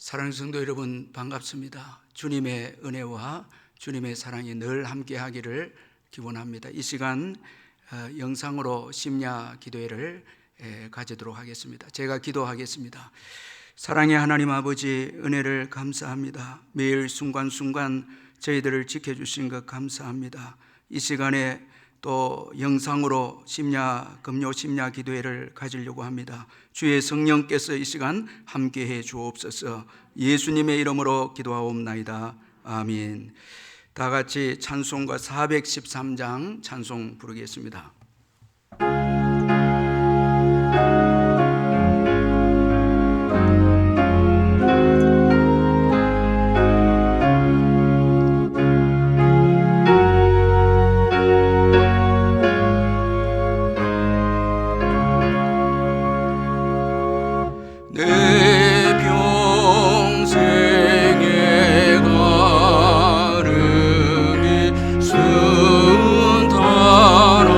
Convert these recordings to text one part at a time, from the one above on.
사랑하는 성도 여러분, 반갑습니다. 주님의 은혜와 주님의 사랑이 늘 함께 하기를 기원합니다. 이 시간 영상으로 심야 기도회를 가지도록 하겠습니다. 제가 기도하겠습니다. 사랑의 하나님 아버지, 은혜를 감사합니다. 매일 순간순간 저희들을 지켜주신 것 감사합니다. 이 시간에 또 영상으로 금요 심야 기도회를 가지려고 합니다. 주의 성령께서 이 시간 함께해 주옵소서. 예수님의 이름으로 기도하옵나이다. 아멘. 다 같이 찬송가 413장 찬송 부르겠습니다. 순탄한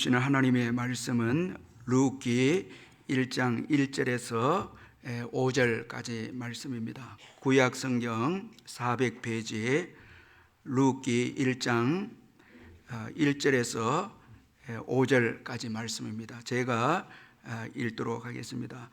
주시는 하나님의 말씀은 룻기 1장 1절에서 5절까지 말씀입니다. 구약 성경 400페이지에 룻기 1장 1절에서 5절까지 말씀입니다. 제가 읽도록 하겠습니다.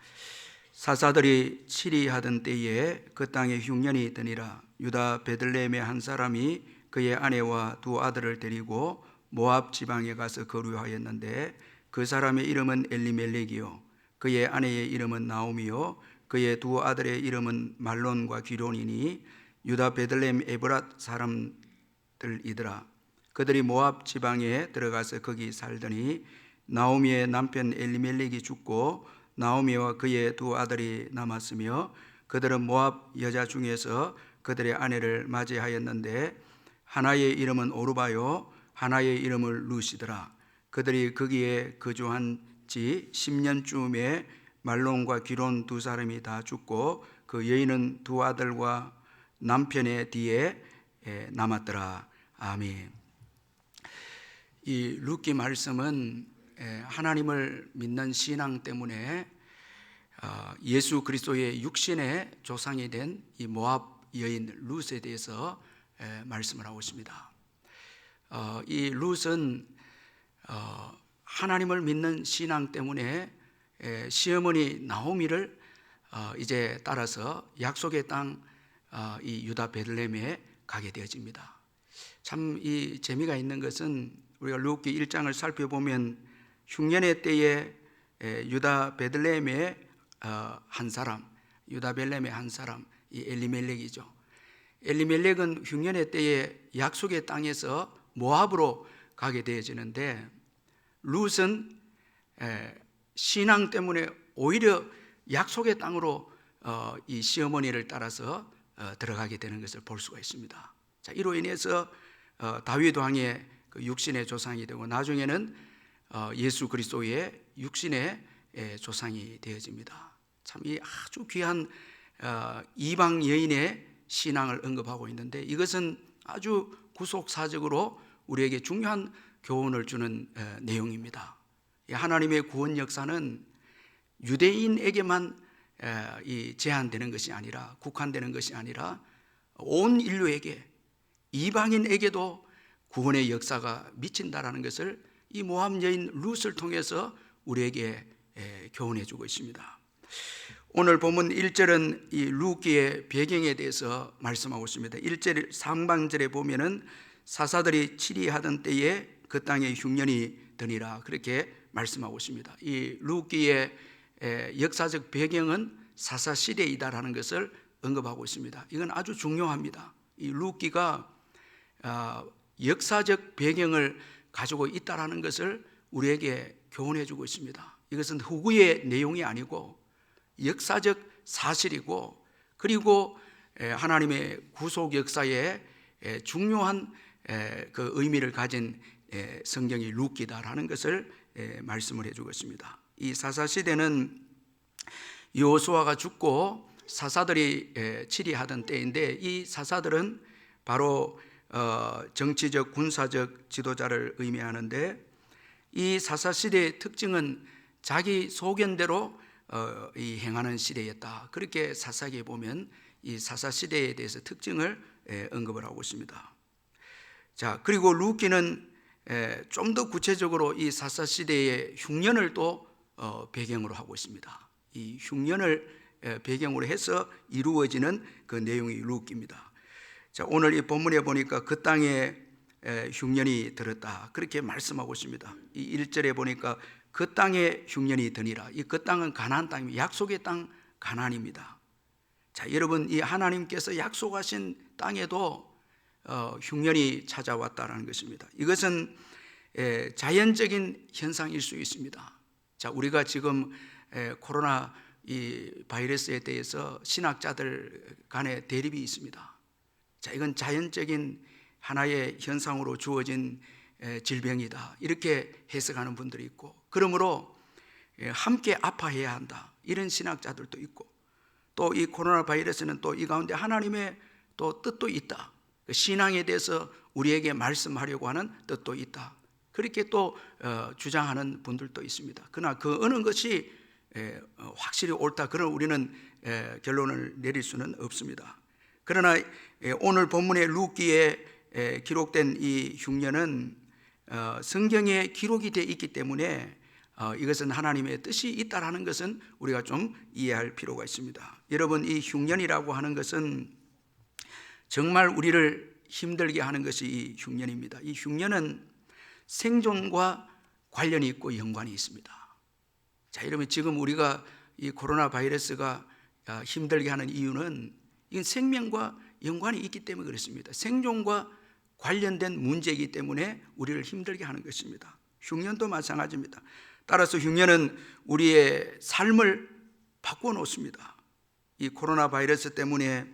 사사들이 치리하던 때에 그 땅에 흉년이 드니라. 유다 베들레헴의 한 사람이 그의 아내와 두 아들을 데리고 모압 지방에 가서 거류하였는데 그 사람의 이름은 엘리멜렉이요 그의 아내의 이름은 나오미요 그의 두 아들의 이름은 말론과 기론이니 유다 베들레헴 에브랏 사람들이더라. 그들이 모압 지방에 들어가서 거기 살더니 나오미의 남편 엘리멜렉이 죽고 나오미와 그의 두 아들이 남았으며 그들은 모압 여자 중에서 그들의 아내를 맞이하였는데 하나의 이름은 오르바요 하나의 이름을 룻이더라. 그들이 거기에 거주한 지 10년쯤에 말론과 기론 두 사람이 다 죽고 그 여인은 두 아들과 남편의 뒤에 남았더라. 아멘. 이 룻기 말씀은 하나님을 믿는 신앙 때문에 예수 그리스도의 육신의 조상이 된 이 모압 여인 룻에 대해서 말씀을 하고 있습니다. 이 룻은 하나님을 믿는 신앙 때문에 시어머니 나오미를 이제 따라서 약속의 땅 이 유다 베들레헴에 가게 되어집니다. 참 이 재미가 있는 것은 우리가 룻기 1장을 살펴보면 흉년의 때에 유다 베들레헴의 한 사람, 유다 베들레헴의 한 사람, 이 엘리멜렉이죠. 엘리멜렉은 흉년의 때에 약속의 땅에서 모압으로 가게 되어지는데 룻은 신앙 때문에 오히려 약속의 땅으로 이 시어머니를 따라서 들어가게 되는 것을 볼 수가 있습니다. 자, 이로 인해서 다윗 왕의 그 육신의 조상이 되고 나중에는 예수 그리스도의 육신의 조상이 되어집니다. 참 이 아주 귀한 이방 여인의 신앙을 언급하고 있는데 이것은 아주 구속사적으로 우리에게 중요한 교훈을 주는 내용입니다. 하나님의 구원 역사는 유대인에게만 제한되는 것이 아니라 국한되는 것이 아니라 온 인류에게 이방인에게도 구원의 역사가 미친다라는 것을 이 모압 여인 룻을 통해서 우리에게 교훈해 주고 있습니다. 오늘 본문 1절은 이 룻기의 배경에 대해서 말씀하고 있습니다. 1절 상반절에 보면은 사사들이 치리하던 때에 그 땅에 흉년이 드니라 그렇게 말씀하고 있습니다. 이 룻기의 역사적 배경은 사사 시대이다라는 것을 언급하고 있습니다. 이건 아주 중요합니다. 이 룻기가 역사적 배경을 가지고 있다라는 것을 우리에게 교훈해 주고 있습니다. 이것은 후구의 내용이 아니고 역사적 사실이고 그리고 하나님의 구속 역사에 중요한 그 의미를 가진 성경이 룻기다라는 것을 말씀을 해주고 있습니다. 이 사사시대는 여호수아가 죽고 사사들이 치리하던 때인데 이 사사들은 바로 정치적 군사적 지도자를 의미하는데 이 사사시대의 특징은 자기 소견대로 이 행하는 시대였다. 그렇게 사사기에 보면 이 사사시대에 대해서 특징을 언급을 하고 있습니다. 자, 그리고 룻기는 좀 더 구체적으로 이 사사시대의 흉년을 또 배경으로 하고 있습니다. 이 흉년을 배경으로 해서 이루어지는 그 내용이 룻기입니다. 자, 오늘 이 본문에 보니까 그 땅에 흉년이 들었다 그렇게 말씀하고 있습니다. 이 1절에 보니까 그 땅에 흉년이 드니라. 이 그 땅은 가나안 땅입니다. 약속의 땅 가나안입니다. 자, 여러분 이 하나님께서 약속하신 땅에도 흉년이 찾아왔다라는 것입니다. 이것은 자연적인 현상일 수 있습니다. 자, 우리가 지금 코로나 이 바이러스에 대해서 신학자들 간의 대립이 있습니다. 자, 이건 자연적인 하나의 현상으로 주어진 질병이다 이렇게 해석하는 분들이 있고 그러므로 함께 아파해야 한다 이런 신학자들도 있고 또 이 코로나 바이러스는 또 이 가운데 하나님의 또 뜻도 있다 신앙에 대해서 우리에게 말씀하려고 하는 뜻도 있다 그렇게 또 주장하는 분들도 있습니다. 그러나 그 어느 것이 확실히 옳다 그런 우리는 결론을 내릴 수는 없습니다. 그러나 오늘 본문의 룻기에 기록된 이 흉년은 성경에 기록이 되어 있기 때문에 이것은 하나님의 뜻이 있다라는 것은 우리가 좀 이해할 필요가 있습니다. 여러분, 이 흉년이라고 하는 것은 정말 우리를 힘들게 하는 것이 이 흉년입니다. 이 흉년은 생존과 관련이 있고 연관이 있습니다. 자, 여러분, 지금 우리가 이 코로나 바이러스가 힘들게 하는 이유는 이건 생명과 연관이 있기 때문에 그렇습니다. 생존과 관련된 문제이기 때문에 우리를 힘들게 하는 것입니다. 흉년도 마찬가지입니다. 따라서 흉년은 우리의 삶을 바꿔 놓습니다. 이 코로나 바이러스 때문에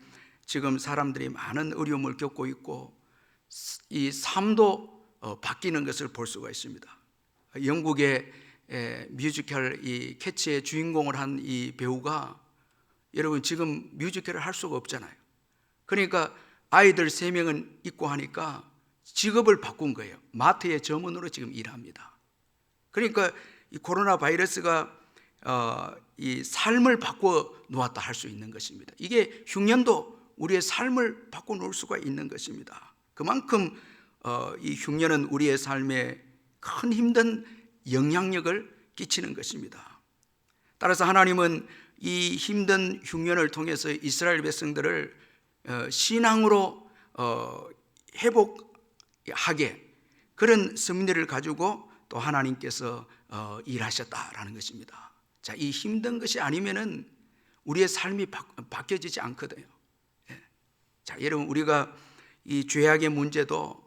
지금 사람들이 많은 어려움을 겪고 있고 이 삶도 바뀌는 것을 볼 수가 있습니다. 영국의 뮤지컬 이 캐치의 주인공을 한 이 배우가 여러분 지금 뮤지컬을 할 수가 없잖아요. 그러니까 아이들 3명은 있고 하니까 직업을 바꾼 거예요. 마트의 점원으로 지금 일합니다. 그러니까 이 코로나 바이러스가 이 삶을 바꿔 놓았다 할 수 있는 것입니다. 이게 흉년도 우리의 삶을 바꿔 놓을 수가 있는 것입니다. 그만큼 이 흉년은 우리의 삶에 큰 힘든 영향력을 끼치는 것입니다. 따라서 하나님은 이 힘든 흉년을 통해서 이스라엘 백성들을 신앙으로 회복하게 그런 섭리를 가지고 또 하나님께서 일하셨다라는 것입니다. 자, 이 힘든 것이 아니면은 우리의 삶이 바뀌어지지 않거든요. 자, 여러분, 우리가 이 죄악의 문제도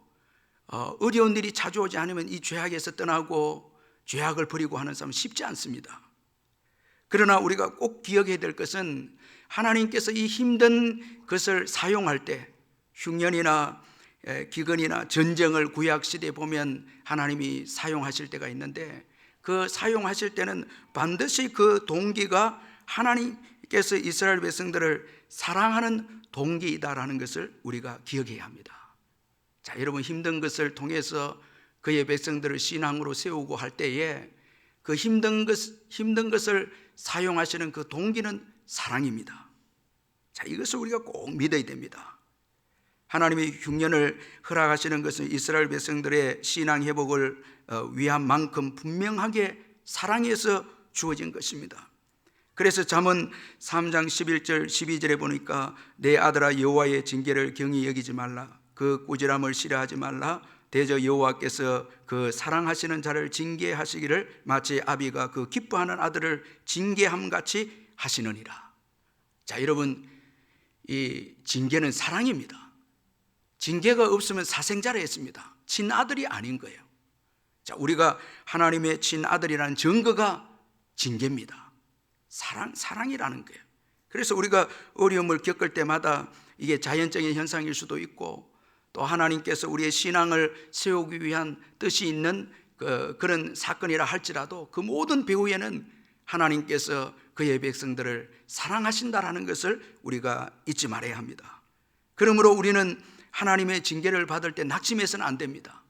어려운 일이 자주 오지 않으면 이 죄악에서 떠나고 죄악을 버리고 하는 삶은 쉽지 않습니다. 그러나 우리가 꼭 기억해야 될 것은 하나님께서 이 힘든 것을 사용할 때 흉년이나 기근이나 전쟁을 구약시대에 보면 하나님이 사용하실 때가 있는데 그 사용하실 때는 반드시 그 동기가 하나님께서 이스라엘 백성들을 사랑하는 동기이다라는 것을 우리가 기억해야 합니다. 자, 여러분, 힘든 것을 통해서 그의 백성들을 신앙으로 세우고 할 때에 그 힘든 것을 사용하시는 그 동기는 사랑입니다. 자, 이것을 우리가 꼭 믿어야 됩니다. 하나님이 흉년을 허락하시는 것은 이스라엘 백성들의 신앙 회복을 위한 만큼 분명하게 사랑해서 주어진 것입니다. 그래서 잠언 3장 11절 12절에 보니까 내 아들아 여호와의 징계를 경히 여기지 말라. 그 꾸지람을 싫어하지 말라. 대저 여호와께서 그 사랑하시는 자를 징계하시기를 마치 아비가 그 기뻐하는 아들을 징계함같이 하시느니라. 자, 여러분, 이 징계는 사랑입니다. 징계가 없으면 사생자라 했습니다. 친아들이 아닌 거예요. 자, 우리가 하나님의 친아들이라는 증거가 징계입니다. 사랑이라는 거예요. 그래서 우리가 어려움을 겪을 때마다 이게 자연적인 현상일 수도 있고 또 하나님께서 우리의 신앙을 세우기 위한 뜻이 있는 그런 사건이라 할지라도 그 모든 배후에는 하나님께서 그의 백성들을 사랑하신다라는 것을 우리가 잊지 말아야 합니다. 그러므로 우리는 하나님의 징계를 받을 때 낙심해서는 안 됩니다.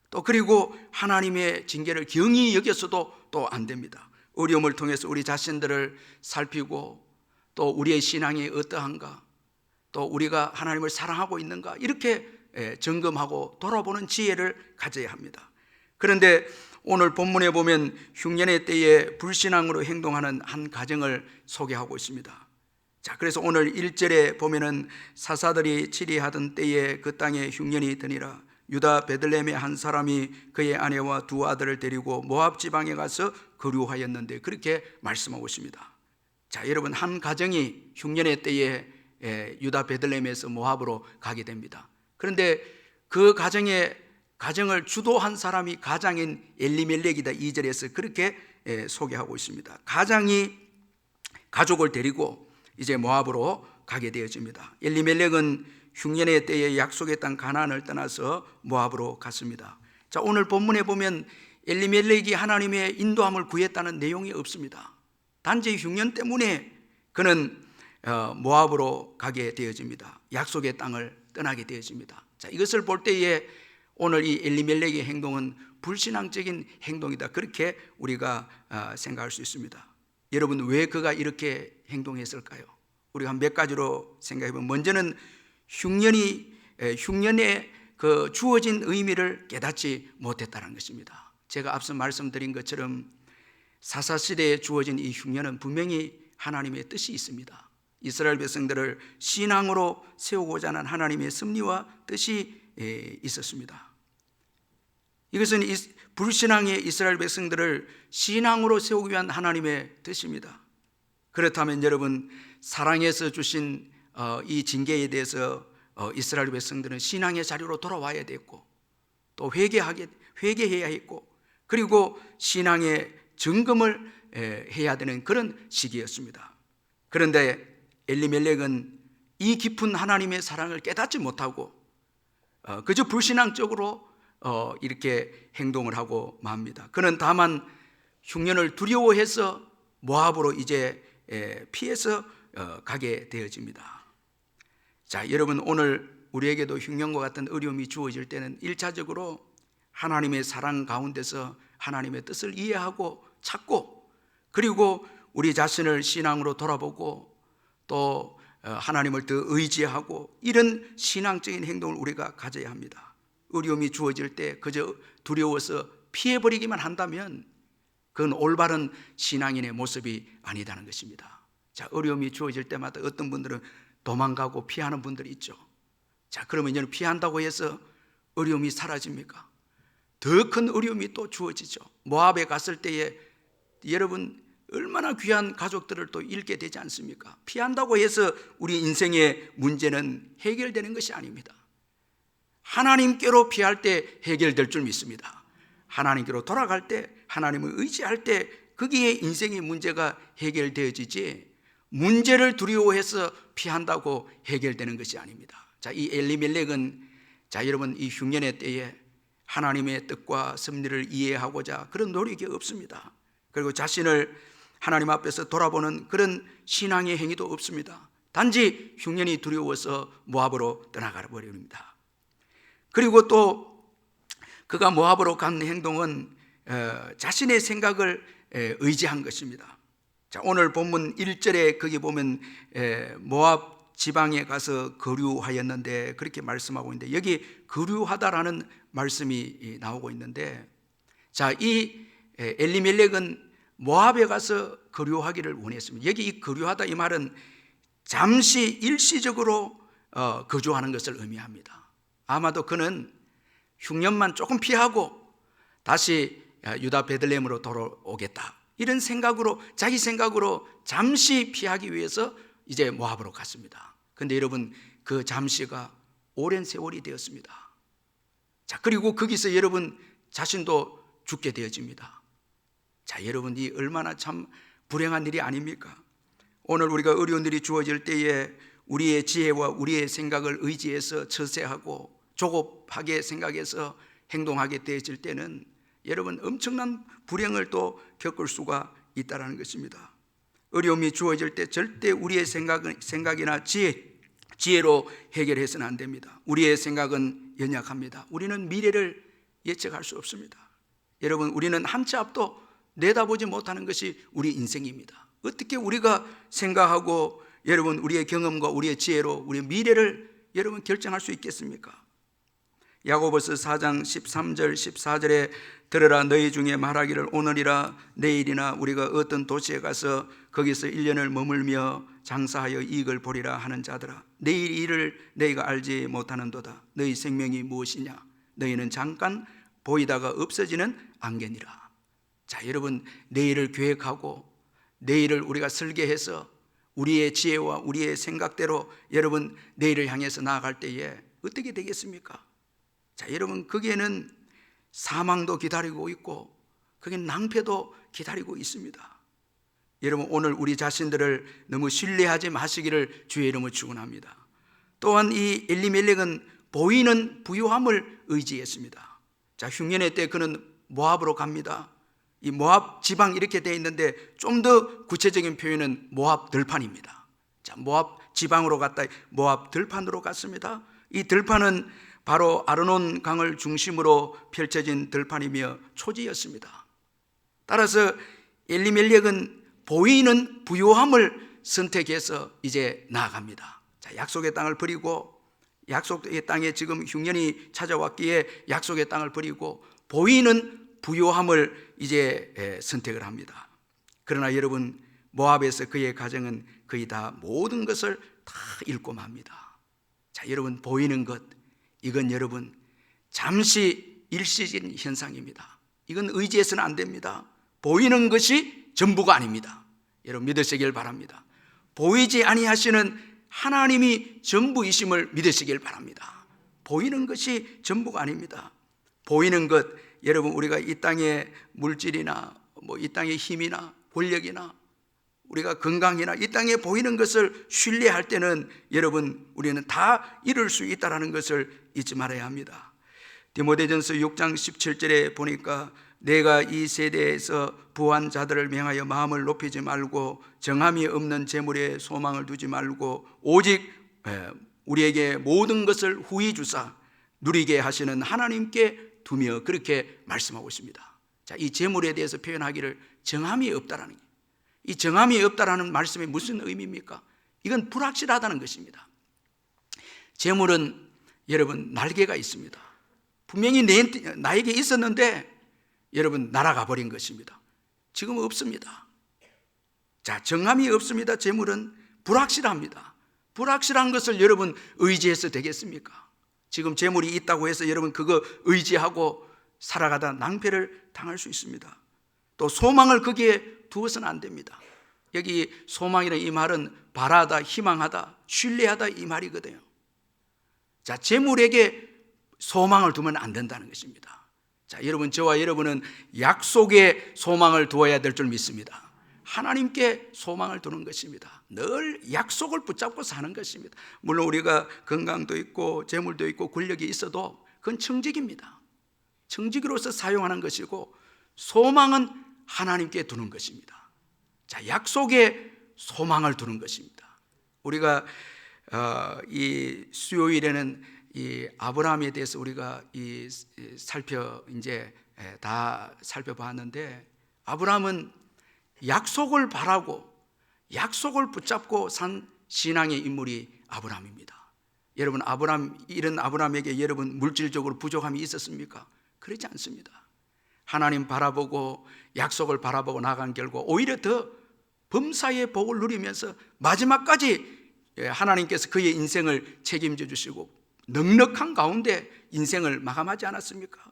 또 그리고 하나님의 징계를 경히 여겨서도 또 안 됩니다. 어려움을 통해서 우리 자신들을 살피고 또 우리의 신앙이 어떠한가 또 우리가 하나님을 사랑하고 있는가 이렇게 점검하고 돌아보는 지혜를 가져야 합니다. 그런데 오늘 본문에 보면 흉년의 때에 불신앙으로 행동하는 한 가정을 소개하고 있습니다. 자, 그래서 오늘 1절에 보면은 사사들이 치리하던 때에 그 땅에 흉년이 드니라. 유다 베들레헴의 한 사람이 그의 아내와 2 아들을 데리고 모압 지방에 가서 거류하였는데 그렇게 말씀하고 있습니다. 자, 여러분, 한 가정이 흉년의 때에 유다 베들레헴에서 모압으로 가게 됩니다. 그런데 그 가정을 주도한 사람이 가장인 엘리멜렉이다. 2절에서 그렇게 소개하고 있습니다. 가장이 가족을 데리고 이제 모압으로 가게 되어집니다. 엘리멜렉은 흉년의 때에 약속의 땅 가나안을 떠나서 모압으로 갔습니다. 자, 오늘 본문에 보면 엘리멜렉이 하나님의 인도함을 구했다는 내용이 없습니다. 단지 흉년 때문에 그는 모압으로 가게 되어집니다. 약속의 땅을 떠나게 되어집니다. 자, 이것을 볼 때에 오늘 이 엘리멜렉의 행동은 불신앙적인 행동이다. 그렇게 우리가 생각할 수 있습니다. 여러분, 왜 그가 이렇게 행동했을까요? 우리가 몇 가지로 생각해 보면, 먼저는 흉년에 그 주어진 의미를 깨닫지 못했다는 것입니다. 제가 앞서 말씀드린 것처럼 사사시대에 주어진 이 흉년은 분명히 하나님의 뜻이 있습니다. 이스라엘 백성들을 신앙으로 세우고자 하는 하나님의 섭리와 뜻이 있었습니다. 이것은 불신앙의 이스라엘 백성들을 신앙으로 세우기 위한 하나님의 뜻입니다. 그렇다면 여러분, 사랑해서 주신 이 징계에 대해서 이스라엘 백성들은 신앙의 자리로 돌아와야 됐고, 또 회개해야 했고, 그리고 신앙의 점검을 해야 되는 그런 시기였습니다. 그런데 엘리멜렉은 이 깊은 하나님의 사랑을 깨닫지 못하고 그저 불신앙적으로 이렇게 행동을 하고 맙니다. 그는 다만 흉년을 두려워해서 모압으로 이제 피해서 가게 되어집니다. 자, 여러분, 오늘 우리에게도 흉년과 같은 어려움이 주어질 때는 1차적으로 하나님의 사랑 가운데서 하나님의 뜻을 이해하고 찾고, 그리고 우리 자신을 신앙으로 돌아보고, 또 하나님을 더 의지하고, 이런 신앙적인 행동을 우리가 가져야 합니다. 어려움이 주어질 때 그저 두려워서 피해버리기만 한다면 그건 올바른 신앙인의 모습이 아니다는 것입니다. 자, 어려움이 주어질 때마다 어떤 분들은 도망가고 피하는 분들이 있죠. 자, 그러면 여러분, 피한다고 해서 어려움이 사라집니까? 더 큰 어려움이 또 주어지죠. 모압에 갔을 때에 여러분, 얼마나 귀한 가족들을 또 잃게 되지 않습니까? 피한다고 해서 우리 인생의 문제는 해결되는 것이 아닙니다. 하나님께로 피할 때 해결될 줄 믿습니다. 하나님께로 돌아갈 때, 하나님을 의지할 때 거기에 인생의 문제가 해결되어지지, 문제를 두려워해서 피한다고 해결되는 것이 아닙니다. 자, 이 엘리멜렉은, 자, 여러분, 이 흉년의 때에 하나님의 뜻과 섭리를 이해하고자 그런 노력이 없습니다. 그리고 자신을 하나님 앞에서 돌아보는 그런 신앙의 행위도 없습니다. 단지 흉년이 두려워서 모압으로 떠나가 버립니다. 그리고 또 그가 모압으로 간 행동은 자신의 생각을 의지한 것입니다. 자, 오늘 본문 1절에 거기 보면 모압 지방에 가서 거류하였는데, 그렇게 말씀하고 있는데, 여기 거류하다라는 말씀이 나오고 있는데, 자, 이 엘리멜렉은 모압에 가서 거류하기를 원했습니다. 여기 이 거류하다, 이 말은 잠시 일시적으로 거주하는 것을 의미합니다. 아마도 그는 흉년만 조금 피하고 다시 유다 베들레헴으로 돌아오겠다, 이런 생각으로, 자기 생각으로 잠시 피하기 위해서 이제 모압으로 갔습니다. 그런데 여러분, 그 잠시가 오랜 세월이 되었습니다. 자, 그리고 거기서 여러분 자신도 죽게 되어집니다. 자, 여러분, 이 얼마나 참 불행한 일이 아닙니까? 오늘 우리가 어려운 일이 주어질 때에 우리의 지혜와 우리의 생각을 의지해서 처세하고 조급하게 생각해서 행동하게 되어질 때는 여러분, 엄청난 불행을 또 겪을 수가 있다는 것입니다. 어려움이 주어질 때 절대 우리의 생각이나 지혜로 해결해서는 안 됩니다. 우리의 생각은 연약합니다. 우리는 미래를 예측할 수 없습니다. 여러분, 우리는 한 치 앞도 내다보지 못하는 것이 우리 인생입니다. 어떻게 우리가 생각하고 여러분, 우리의 경험과 우리의 지혜로 우리의 미래를 여러분 결정할 수 있겠습니까? 야고보서 4장 13절 14절에 들으라, 너희 중에 말하기를 오늘이나 내일이나 우리가 어떤 도시에 가서 거기서 1년을 머물며 장사하여 이익을 보리라 하는 자들아, 내일 일을 너희가 알지 못하는도다. 너희 생명이 무엇이냐? 너희는 잠깐 보이다가 없어지는 안개니라. 자, 여러분, 내일을 계획하고 내일을 우리가 설계해서 우리의 지혜와 우리의 생각대로 여러분 내일을 향해서 나아갈 때에 어떻게 되겠습니까? 자, 여러분, 거기에는 사망도 기다리고 있고 거기에 낭패도 기다리고 있습니다. 여러분, 오늘 우리 자신들을 너무 신뢰하지 마시기를 주의 이름으로 축원합니다. 또한 이 엘리멜렉은 보이는 부유함을 의지했습니다. 자, 흉년의 때 그는 모압으로 갑니다. 이 모압 지방 이렇게 되어 있는데 좀 더 구체적인 표현은 모압 들판입니다. 자, 모압 지방으로 갔다 모압 들판으로 갔습니다. 이 들판은 바로 아르논 강을 중심으로 펼쳐진 들판이며 초지였습니다. 따라서 엘리멜렉은 보이는 부요함을 선택해서 이제 나아갑니다. 자, 약속의 땅을 버리고, 약속의 땅에 지금 흉년이 찾아왔기에 약속의 땅을 버리고 보이는 부요함을 이제 선택을 합니다. 그러나 여러분, 모압에서 그의 가정은 거의 다 모든 것을 다 잃고 맙니다. 자, 여러분, 보이는 것, 이건 여러분 잠시 일시적인 현상입니다. 이건 의지해서는 안 됩니다. 보이는 것이 전부가 아닙니다. 여러분 믿으시길 바랍니다. 보이지 아니하시는 하나님이 전부이심을 믿으시길 바랍니다. 보이는 것이 전부가 아닙니다. 보이는 것, 여러분 우리가 이 땅의 물질이나 이 땅의 힘이나 권력이나 우리가 건강이나 이 땅에 보이는 것을 신뢰할 때는 여러분 우리는 다 잃을 수 있다는 것을 잊지 말아야 합니다. 디모데전서 6장 17절에 보니까 내가 이 세대에서 부한 자들을 명하여 마음을 높이지 말고 정함이 없는 재물에 소망을 두지 말고 오직 우리에게 모든 것을 후히 주사 누리게 하시는 하나님께 두며 그렇게 말씀하고 있습니다. 자, 이 재물에 대해서 표현하기를 정함이 없다라는 거예요. 이 정함이 없다라는 말씀이 무슨 의미입니까? 이건 불확실하다는 것입니다. 재물은 여러분 날개가 있습니다. 분명히 나에게 있었는데 여러분 날아가 버린 것입니다. 지금 없습니다. 자, 정함이 없습니다. 재물은 불확실합니다. 불확실한 것을 여러분 의지해서 되겠습니까? 지금 재물이 있다고 해서 여러분 그거 의지하고 살아가다 낭패를 당할 수 있습니다. 또 소망을 거기에 두어서는 안 됩니다. 여기 소망이라는 이 말은 바라다, 희망하다, 신뢰하다 이 말이거든요. 자, 재물에게 소망을 두면 안 된다는 것입니다. 자, 여러분 저와 여러분은 약속에 소망을 두어야 될 줄 믿습니다. 하나님께 소망을 두는 것입니다. 늘 약속을 붙잡고 사는 것입니다. 물론 우리가 건강도 있고 재물도 있고 권력이 있어도 그건 청직입니다. 청직으로서 사용하는 것이고 소망은 하나님께 두는 것입니다. 자, 약속에 소망을 두는 것입니다. 우리가 이 수요일에는 이 아브라함에 대해서 우리가 이제 다 살펴봤는데 아브라함은 약속을 바라고 약속을 붙잡고 산 신앙의 인물이 아브라함입니다. 여러분 이런 아브라함에게 여러분 물질적으로 부족함이 있었습니까? 그렇지 않습니다. 하나님 바라보고 약속을 바라보고 나간 결과 오히려 더 범사의 복을 누리면서 마지막까지 하나님께서 그의 인생을 책임져 주시고 넉넉한 가운데 인생을 마감하지 않았습니까?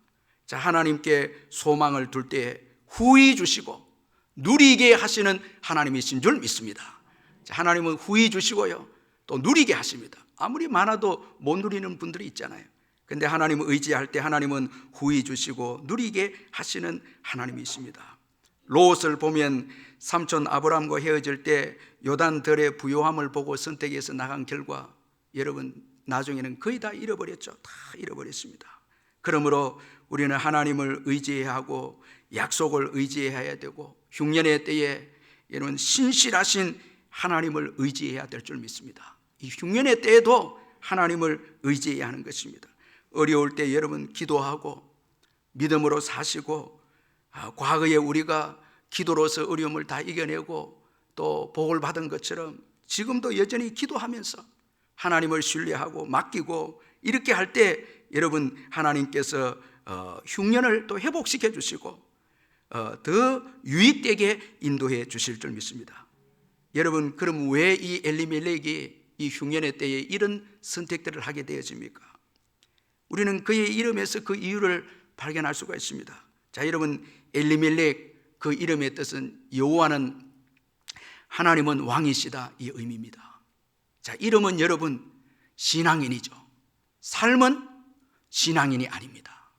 자, 하나님께 소망을 둘 때 후히 주시고 누리게 하시는 하나님이신 줄 믿습니다. 자, 하나님은 후히 주시고요 또 누리게 하십니다. 아무리 많아도 못 누리는 분들이 있잖아요. 근데 하나님을 의지할 때 하나님은 후히 주시고 누리게 하시는 하나님이십니다. 롯을 보면 삼촌 아브라함과 헤어질 때 요단들의 부요함을 보고 선택해서 나간 결과 여러분 나중에는 거의 다 잃어버렸죠. 다 잃어버렸습니다. 그러므로 우리는 하나님을 의지해야 하고 약속을 의지해야 되고 흉년의 때에 여러분 신실하신 하나님을 의지해야 될 줄 믿습니다. 이 흉년의 때에도 하나님을 의지해야 하는 것입니다. 어려울 때 여러분 기도하고 믿음으로 사시고 과거에 우리가 기도로서 어려움을 다 이겨내고 또 복을 받은 것처럼 지금도 여전히 기도하면서 하나님을 신뢰하고 맡기고 이렇게 할 때 여러분 하나님께서 흉년을 또 회복시켜 주시고 더 유익되게 인도해 주실 줄 믿습니다. 여러분 그럼 왜 이 엘리멜렉이 이 흉년의 때에 이런 선택들을 하게 되어집니까? 우리는 그의 이름에서 그 이유를 발견할 수가 있습니다. 자, 여러분 엘리멜렉 그 이름의 뜻은 여호와는 하나님은 왕이시다 이 의미입니다. 자, 이름은 여러분 신앙인이죠. 삶은 신앙인이 아닙니다.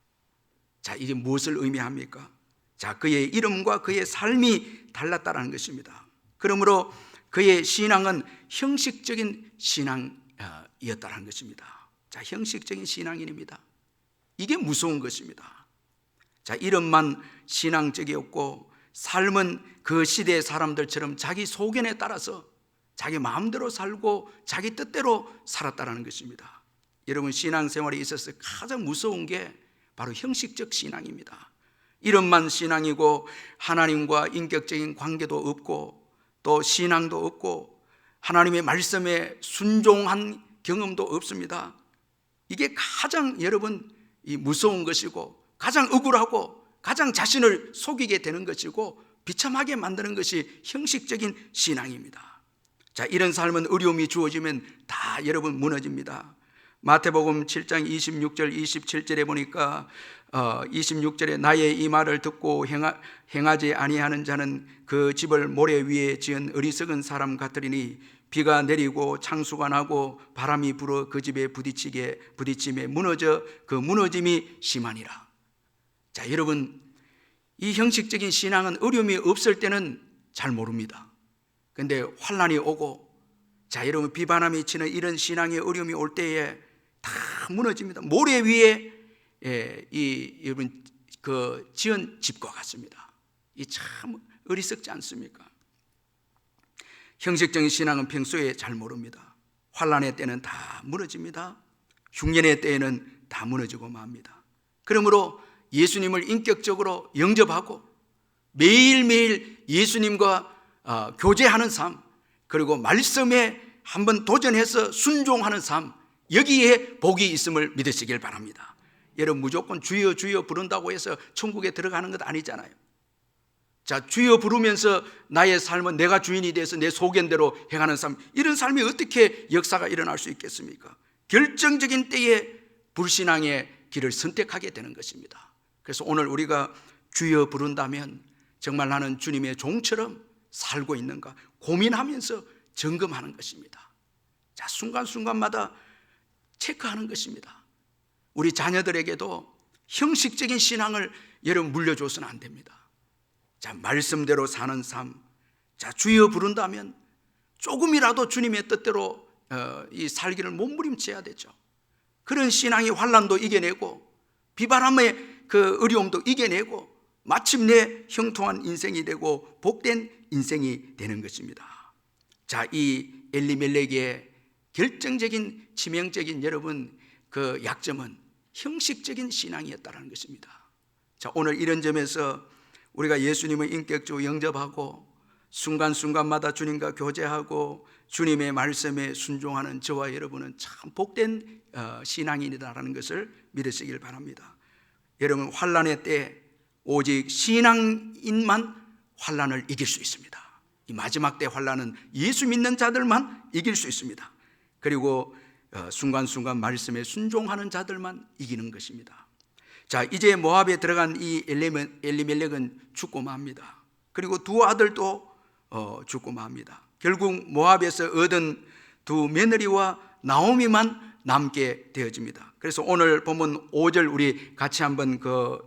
자, 이게 무엇을 의미합니까? 자, 그의 이름과 그의 삶이 달랐다는 것입니다. 그러므로 그의 신앙은 형식적인 신앙이었다는 것입니다. 자, 형식적인 신앙인입니다. 이게 무서운 것입니다. 자, 이름만 신앙적이었고 삶은 그 시대의 사람들처럼 자기 소견에 따라서 자기 마음대로 살고 자기 뜻대로 살았다는 것입니다. 여러분, 신앙생활에 있어서 가장 무서운 게 바로 형식적 신앙입니다. 이름만 신앙이고 하나님과 인격적인 관계도 없고 또 신앙도 없고 하나님의 말씀에 순종한 경험도 없습니다. 이게 가장 여러분 이 무서운 것이고 가장 억울하고 가장 자신을 속이게 되는 것이고 비참하게 만드는 것이 형식적인 신앙입니다. 자, 이런 삶은 어려움이 주어지면 다 여러분 무너집니다. 마태복음 7장 26절 27절에 보니까 26절에 나의 이 말을 듣고 행하지 아니하는 자는 그 집을 모래 위에 지은 어리석은 사람 같으리니 비가 내리고 창수가 나고 바람이 불어 그 집에 부딪힘에 무너져 그 무너짐이 심하니라. 자, 여러분, 이 형식적인 신앙은 어려움이 없을 때는 잘 모릅니다. 근데 환난이 오고, 자, 여러분, 비바람이 치는 이런 신앙의 어려움이 올 때에 다 무너집니다. 모래 위에 여러분 그 지은 집과 같습니다. 이 참 어리석지 않습니까? 형식적인 신앙은 평소에 잘 모릅니다. 환난의 때는 다 무너집니다. 흉년의 때에는 다 무너지고 맙니다. 그러므로 예수님을 인격적으로 영접하고 매일매일 예수님과 교제하는 삶, 그리고 말씀에 한번 도전해서 순종하는 삶, 여기에 복이 있음을 믿으시길 바랍니다. 여러분, 무조건 주여 주여 부른다고 해서 천국에 들어가는 것 아니잖아요. 자, 주여 부르면서 나의 삶은 내가 주인이 돼서 내 소견대로 행하는 삶, 이런 삶이 어떻게 역사가 일어날 수 있겠습니까? 결정적인 때에 불신앙의 길을 선택하게 되는 것입니다. 그래서 오늘 우리가 주여 부른다면 정말 나는 주님의 종처럼 살고 있는가 고민하면서 점검하는 것입니다. 자, 순간순간마다 체크하는 것입니다. 우리 자녀들에게도 형식적인 신앙을 여러분 물려줘서는 안 됩니다. 자, 말씀대로 사는 삶, 자, 주여 부른다면 조금이라도 주님의 뜻대로 이 살기를 몸부림쳐야 되죠. 그런 신앙이 환난도 이겨내고 비바람의 그 어려움도 이겨내고 마침내 형통한 인생이 되고 복된 인생이 되는 것입니다. 자, 이 엘리멜렉의 결정적인 치명적인 여러분 그 약점은 형식적인 신앙이었다는 것입니다. 자, 오늘 이런 점에서 우리가 예수님을 인격적으로 영접하고 순간순간마다 주님과 교제하고 주님의 말씀에 순종하는 저와 여러분은 참 복된 신앙인이다라는 것을 믿으시길 바랍니다. 여러분, 환난의 때 오직 신앙인만 환난을 이길 수 있습니다. 이 마지막 때 환난은 예수 믿는 자들만 이길 수 있습니다. 그리고 순간순간 말씀에 순종하는 자들만 이기는 것입니다. 자, 이제 모압에 들어간 이 엘리멜렉은 죽고 맙니다. 그리고 두 아들도 죽고 맙니다. 결국 모압에서 얻은 두 며느리와 나오미만 남게 되어집니다. 그래서 오늘 본문 5절 우리 같이 한번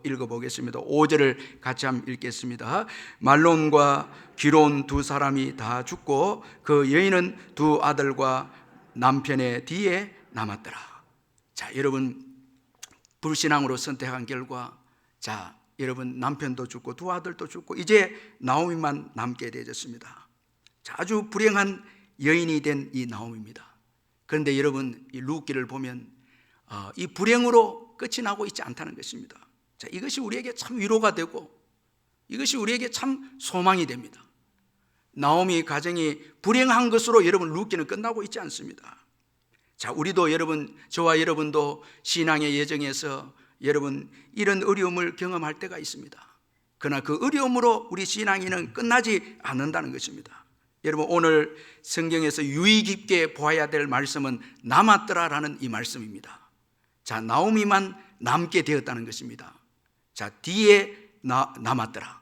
읽어보겠습니다. 5절을 같이 한번 읽겠습니다. 말론과 기론 두 사람이 다 죽고 그 여인은 두 아들과 남편의 뒤에 남았더라. 자, 여러분, 불신앙으로 선택한 결과, 자, 여러분, 남편도 죽고 두 아들도 죽고 이제 나오미만 남게 되어졌습니다. 자, 아주 불행한 여인이 된 이 나오미입니다. 그런데 여러분, 이 룻기를 보면 이 불행으로 끝이 나고 있지 않다는 것입니다. 자, 이것이 우리에게 참 위로가 되고 이것이 우리에게 참 소망이 됩니다. 나오미 가정이 불행한 것으로 여러분 룻기는 끝나고 있지 않습니다. 자, 우리도 여러분, 저와 여러분도 신앙의 여정에서 여러분 이런 어려움을 경험할 때가 있습니다. 그러나 그 어려움으로 우리 신앙이는 끝나지 않는다는 것입니다. 여러분, 오늘 성경에서 유의 깊게 보아야 될 말씀은 남았더라라는 이 말씀입니다. 자, 나오미만 남게 되었다는 것입니다. 자, 뒤에 남았더라.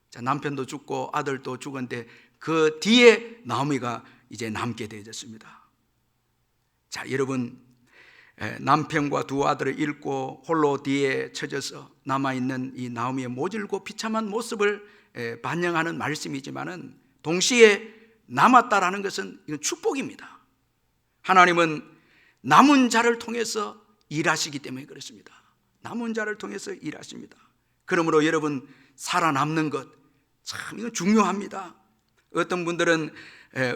자, 남편도 죽고 아들도 죽었는데 그 뒤에 나오미가 이제 남게 되어졌습니다. 자, 여러분, 남편과 두 아들을 잃고 홀로 뒤에 처져서 남아있는 이 나오미의 모질고 비참한 모습을 반영하는 말씀이지만은 동시에 남았다라는 것은 이건 축복입니다. 하나님은 남은 자를 통해서 일하시기 때문에 그렇습니다. 남은 자를 통해서 일하십니다. 그러므로 여러분, 살아남는 것 참 이건 중요합니다. 어떤 분들은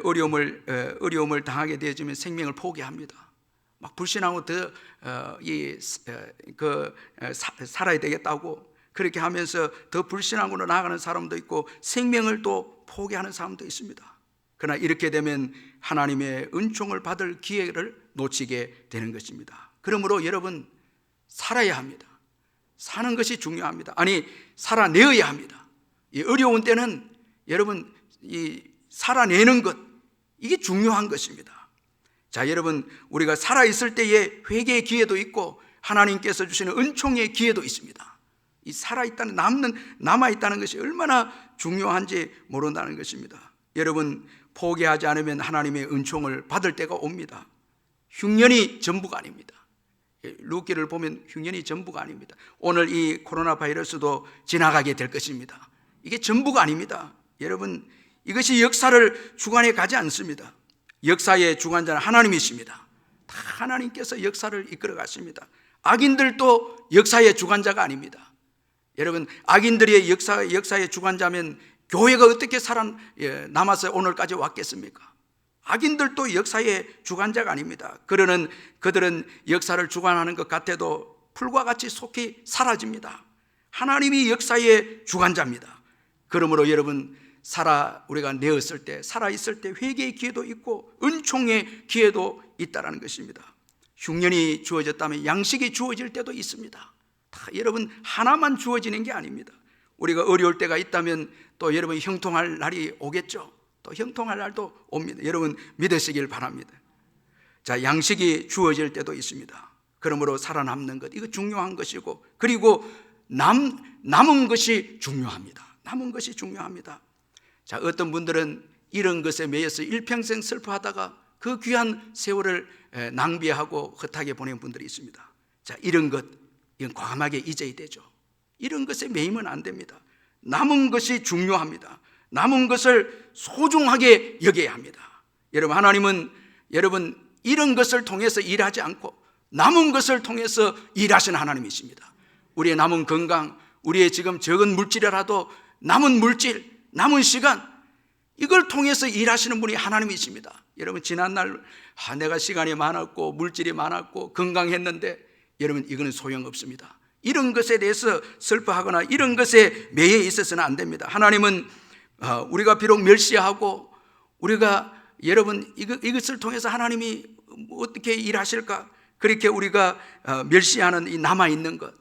어려움을 당하게 되어지면 생명을 포기합니다. 막 불신하고 살아야 되겠다고 그렇게 하면서 더 불신앙으로 나아가는 사람도 있고 생명을 또 포기하는 사람도 있습니다. 그러나 이렇게 되면 하나님의 은총을 받을 기회를 놓치게 되는 것입니다. 그러므로 여러분, 살아야 합니다. 사는 것이 중요합니다. 아니, 살아내어야 합니다. 이 어려운 때는 여러분, 이 살아내는 것, 이게 중요한 것입니다. 자, 여러분, 우리가 살아있을 때에 회개의 기회도 있고 하나님께서 주시는 은총의 기회도 있습니다. 이 살아있다는, 남아있다는 것이 얼마나 중요한지 모른다는 것입니다. 여러분, 포기하지 않으면 하나님의 은총을 받을 때가 옵니다. 흉년이 전부가 아닙니다. 루키를 보면 흉년이 전부가 아닙니다. 오늘 이 코로나 바이러스도 지나가게 될 것입니다. 이게 전부가 아닙니다. 여러분, 이것이 역사를 주관해 가지 않습니다. 역사의 주관자는 하나님이십니다. 다 하나님께서 역사를 이끌어 가십니다. 악인들도 역사의 주관자가 아닙니다. 여러분, 악인들의 역사의 주관자면 교회가 어떻게 살아남아서 오늘까지 왔겠습니까? 악인들도 역사의 주관자가 아닙니다. 그들은 역사를 주관하는 것 같아도 풀과 같이 속히 사라집니다. 하나님이 역사의 주관자입니다. 그러므로 여러분, 우리가 내었을 때, 살아있을 때 회개의 기회도 있고 은총의 기회도 있다는 것입니다. 흉년이 주어졌다면 양식이 주어질 때도 있습니다. 다 여러분, 하나만 주어지는 게 아닙니다. 우리가 어려울 때가 있다면 또 여러분 형통할 날이 오겠죠. 또 형통할 날도 옵니다. 여러분 믿으시길 바랍니다. 자, 양식이 주어질 때도 있습니다. 그러므로 살아남는 것, 이거 중요한 것이고, 그리고 남은 것이 중요합니다. 남은 것이 중요합니다. 자, 어떤 분들은 이런 것에 매여서 일평생 슬퍼하다가 그 귀한 세월을 낭비하고 헛하게 보낸 분들이 있습니다. 자, 이건 과감하게 잊어야 되죠. 이런 것에 매이면 안 됩니다. 남은 것이 중요합니다. 남은 것을 소중하게 여겨야 합니다. 여러분, 하나님은 여러분 이런 것을 통해서 일하지 않고 남은 것을 통해서 일하시는 하나님이십니다. 우리의 남은 건강, 우리의 지금 적은 물질이라도 남은 물질, 남은 시간, 이걸 통해서 일하시는 분이 하나님이십니다. 여러분, 지난날 내가 시간이 많았고 물질이 많았고 건강했는데, 여러분 이거는 소용없습니다. 이런 것에 대해서 슬퍼하거나 이런 것에 매여 있어서는 안 됩니다. 하나님은 우리가 비록 멸시하고 우리가 여러분 이것을 통해서 하나님이 어떻게 일하실까, 그렇게 우리가 멸시하는 이 남아있는 것,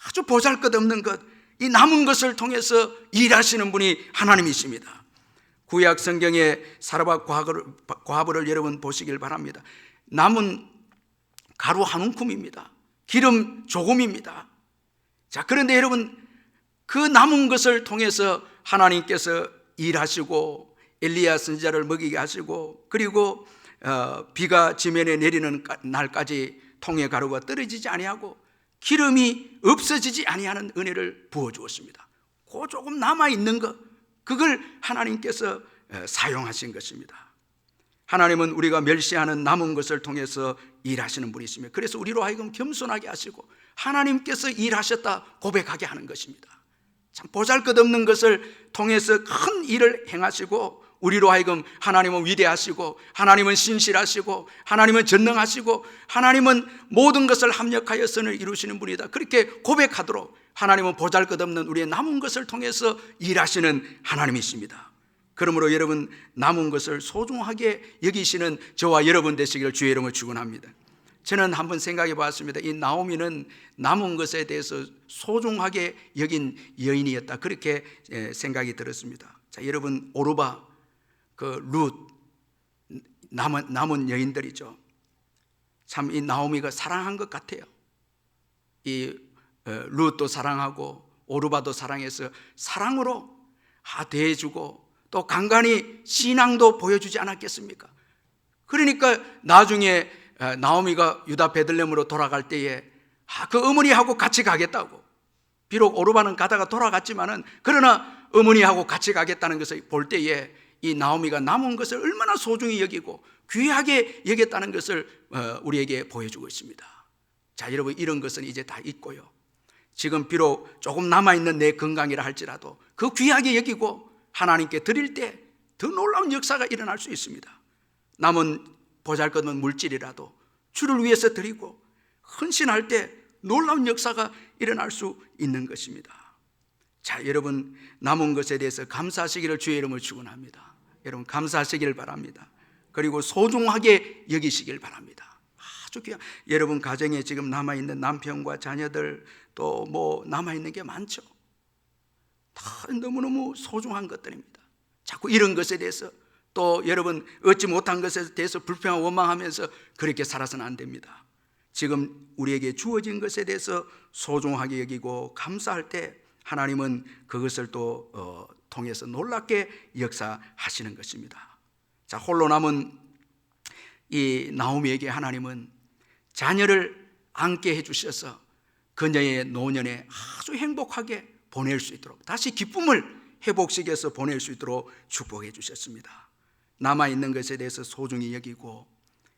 아주 보잘것없는 것, 이 남은 것을 통해서 일하시는 분이 하나님이십니다. 구약 성경의 사르밧 과부를 여러분 보시길 바랍니다. 남은 가루 한 움큼입니다. 기름 조금입니다. 자, 그런데 여러분 그 남은 것을 통해서 하나님께서 일하시고 엘리야 선지자를 먹이게 하시고, 그리고 비가 지면에 내리는 날까지 통의 가루가 떨어지지 아니하고 기름이 없어지지 아니하는 은혜를 부어주었습니다. 그 조금 남아있는 것, 그걸 하나님께서 사용하신 것입니다. 하나님은 우리가 멸시하는 남은 것을 통해서 일하시는 분이시며, 그래서 우리로 하여금 겸손하게 하시고 하나님께서 일하셨다 고백하게 하는 것입니다. 참 보잘것없는 것을 통해서 큰 일을 행하시고, 우리로 하여금 하나님은 위대하시고 하나님은 신실하시고 하나님은 전능하시고 하나님은 모든 것을 합력하여 선을 이루시는 분이다, 그렇게 고백하도록 하나님은 보잘것없는 우리의 남은 것을 통해서 일하시는 하나님이십니다. 그러므로 여러분, 남은 것을 소중하게 여기시는 저와 여러분 되시기를 주의 이름으로 축원합니다. 저는 한번 생각해 봤습니다. 이 나오미는 남은 것에 대해서 소중하게 여긴 여인이었다, 그렇게 생각이 들었습니다. 자, 여러분, 오르바, 룻, 남은 여인들이죠. 참 이 나오미가 사랑한 것 같아요. 이 룻도 사랑하고 오르바도 사랑해서 사랑으로 대해주고 또 간간히 신앙도 보여주지 않았겠습니까? 그러니까 나중에 나오미가 유다 베들레헴으로 돌아갈 때에 그 어머니하고 같이 가겠다고, 비록 오르바는 가다가 돌아갔지만은 그러나 어머니하고 같이 가겠다는 것을 볼 때에 이 나오미가 남은 것을 얼마나 소중히 여기고 귀하게 여겼다는 것을 우리에게 보여주고 있습니다. 자, 여러분, 이런 것은 이제 다 있고요. 지금 비록 조금 남아있는 내 건강이라 할지라도 그 귀하게 여기고 하나님께 드릴 때 더 놀라운 역사가 일어날 수 있습니다. 남은 보잘것없는 물질이라도 주를 위해서 드리고 헌신할 때 놀라운 역사가 일어날 수 있는 것입니다. 자, 여러분 남은 것에 대해서 감사하시기를 주의 이름으로 축원합니다. 여러분 감사하시기를 바랍니다. 그리고 소중하게 여기시길 바랍니다. 아주 귀한, 여러분 가정에 지금 남아있는 남편과 자녀들 또 뭐 남아있는 게 많죠. 다 너무너무 소중한 것들입니다. 자꾸 이런 것에 대해서 또 여러분 얻지 못한 것에 대해서 불평하고 원망하면서 그렇게 살아서는 안 됩니다. 지금 우리에게 주어진 것에 대해서 소중하게 여기고 감사할 때 하나님은 그것을 또 통해서 놀랍게 역사하시는 것입니다. 자, 홀로 남은 이 나오미에게 하나님은 자녀를 안게 해주셔서 그녀의 노년에 아주 행복하게 보낼 수 있도록, 다시 기쁨을 회복시켜서 보낼 수 있도록 축복해 주셨습니다. 남아있는 것에 대해서 소중히 여기고,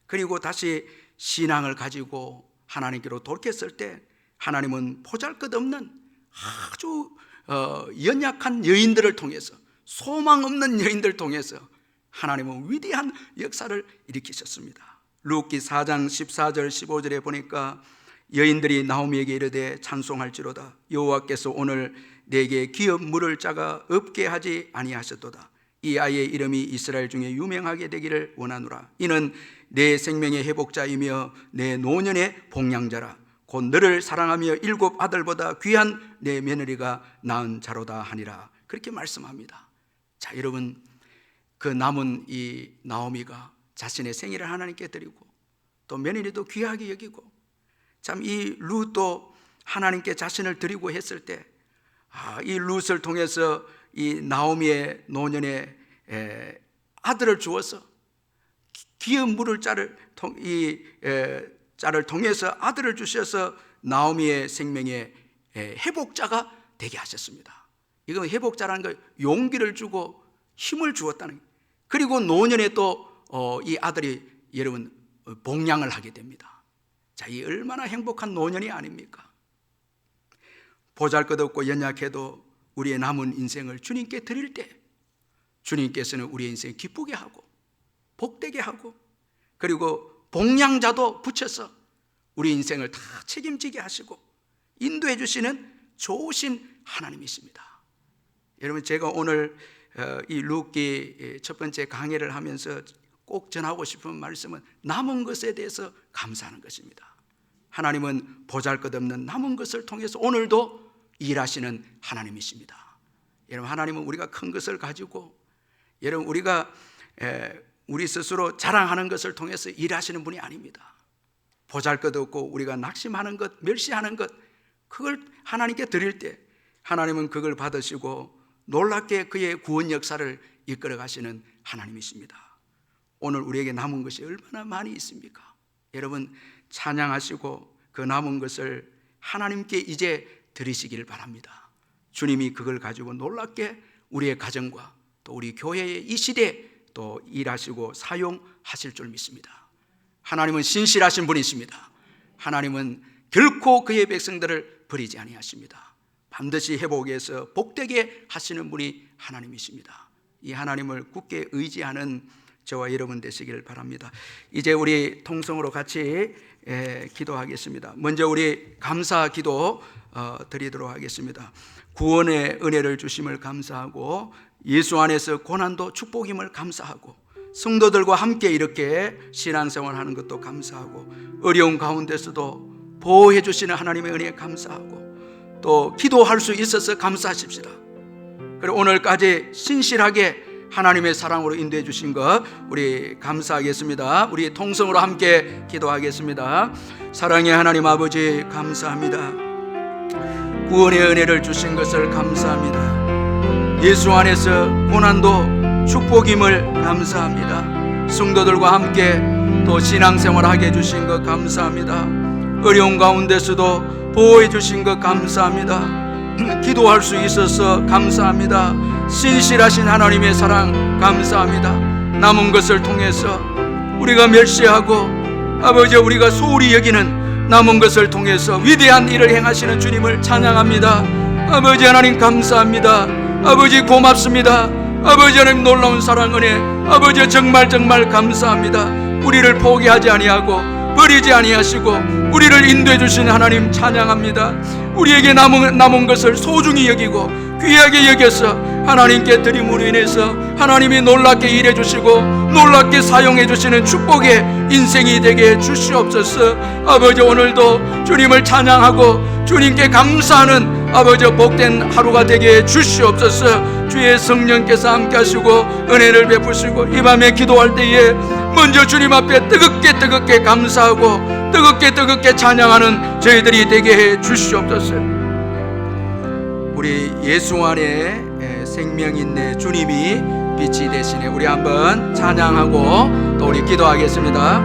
그리고 다시 신앙을 가지고 하나님께로 돌이켰을 때 하나님은 보잘것없는 아주 연약한 여인들을 통해서, 소망 없는 여인들을 통해서 하나님은 위대한 역사를 일으키셨습니다. 룻기 4장 14절 15절에 보니까 여인들이 나오미에게 이르되 찬송할지로다. 여호와께서 오늘 내게 기업 물을 자가 없게 하지 아니하셨도다. 이 아이의 이름이 이스라엘 중에 유명하게 되기를 원하노라. 이는 내 생명의 회복자이며 내 노년의 복량자라. 곧 너를 사랑하며 7 아들보다 귀한 내 며느리가 낳은 자로다 하니라. 그렇게 말씀합니다. 자, 여러분 그 남은 이 나오미가 자신의 생일을 하나님께 드리고 또 며느리도 귀하게 여기고, 참 이 룻도 하나님께 자신을 드리고 했을 때 이 룻을 통해서 이 나오미의 노년에 아들을 주어서 기업 물을 자를 통해서 아들을 주셔서 나오미의 생명의 회복자가 되게 하셨습니다. 이건 회복자라는 걸 용기를 주고 힘을 주었다는, 그리고 노년에 또 이 아들이 여러분 복량을 하게 됩니다. 자, 이 얼마나 행복한 노년이 아닙니까? 보잘것없고 연약해도 우리의 남은 인생을 주님께 드릴 때 주님께서는 우리의 인생을 기쁘게 하고 복되게 하고, 그리고 복량자도 붙여서 우리 인생을 다 책임지게 하시고 인도해 주시는 좋으신 하나님이십니다. 여러분 제가 오늘 이 룻기 첫 번째 강해를 하면서 꼭 전하고 싶은 말씀은 남은 것에 대해서 감사하는 것입니다. 하나님은 보잘것없는 남은 것을 통해서 오늘도 일하시는 하나님이십니다. 여러분 하나님은 우리가 큰 것을 가지고, 여러분 우리가 우리 스스로 자랑하는 것을 통해서 일하시는 분이 아닙니다. 보잘것없고 우리가 낙심하는 것, 멸시하는 것, 그걸 하나님께 드릴 때 하나님은 그걸 받으시고 놀랍게 그의 구원 역사를 이끌어 가시는 하나님이십니다. 오늘 우리에게 남은 것이 얼마나 많이 있습니까? 여러분 찬양하시고 그 남은 것을 하나님께 이제 드리시길 바랍니다. 주님이 그걸 가지고 놀랍게 우리의 가정과 또 우리 교회의 이 시대에 또 일하시고 사용하실 줄 믿습니다. 하나님은 신실하신 분이십니다. 하나님은 결코 그의 백성들을 버리지 아니하십니다. 반드시 회복해서 복되게 하시는 분이 하나님이십니다. 이 하나님을 굳게 의지하는 저와 여러분 되시길 바랍니다. 이제 우리 통성으로 같이 기도하겠습니다. 먼저 우리 감사 기도 드리도록 하겠습니다. 구원의 은혜를 주심을 감사하고 예수 안에서 고난도 축복임을 감사하고 성도들과 함께 이렇게 신앙생활하는 것도 감사하고 어려운 가운데서도 보호해 주시는 하나님의 은혜에 감사하고 또 기도할 수 있어서 감사하십시다. 그리고 오늘까지 신실하게 하나님의 사랑으로 인도해 주신 것 우리 감사하겠습니다. 우리 통성으로 함께 기도하겠습니다. 사랑의 하나님 아버지 감사합니다. 구원의 은혜를 주신 것을 감사합니다. 예수 안에서 고난도 축복임을 감사합니다. 성도들과 함께 또 신앙생활하게 해주신 것 감사합니다. 어려운 가운데서도 보호해 주신 것 감사합니다. 기도할 수 있어서 감사합니다. 신실하신 하나님의 사랑 감사합니다. 남은 것을 통해서 우리가 멸시하고 아버지 우리가 소홀히 여기는 남은 것을 통해서 위대한 일을 행하시는 주님을 찬양합니다. 아버지 하나님 감사합니다. 아버지 고맙습니다. 아버지 하나님 놀라운 사랑 은혜 아버지 정말 감사합니다. 우리를 포기하지 아니하고 버리지 아니하시고 우리를 인도해 주신 하나님 찬양합니다. 우리에게 남은 것을 소중히 여기고 귀하게 여겨서 하나님께 드림으로 인해서 하나님이 놀랍게 일해 주시고 놀랍게 사용해 주시는 축복의 인생이 되게 주시옵소서. 아버지, 오늘도 주님을 찬양하고 주님께 감사하는 아버지 복된 하루가 되게 주시옵소서. 주의 성령께서 함께 하시고 은혜를 베푸시고 이 밤에 기도할 때에 먼저 주님 앞에 뜨겁게 감사하고 뜨겁게 찬양하는 저희들이 되게 해 주시옵소서. 우리 예수 안에 생명 있네 주님이 빛이 되시네. 우리 한번 찬양하고 또 우리 기도하겠습니다.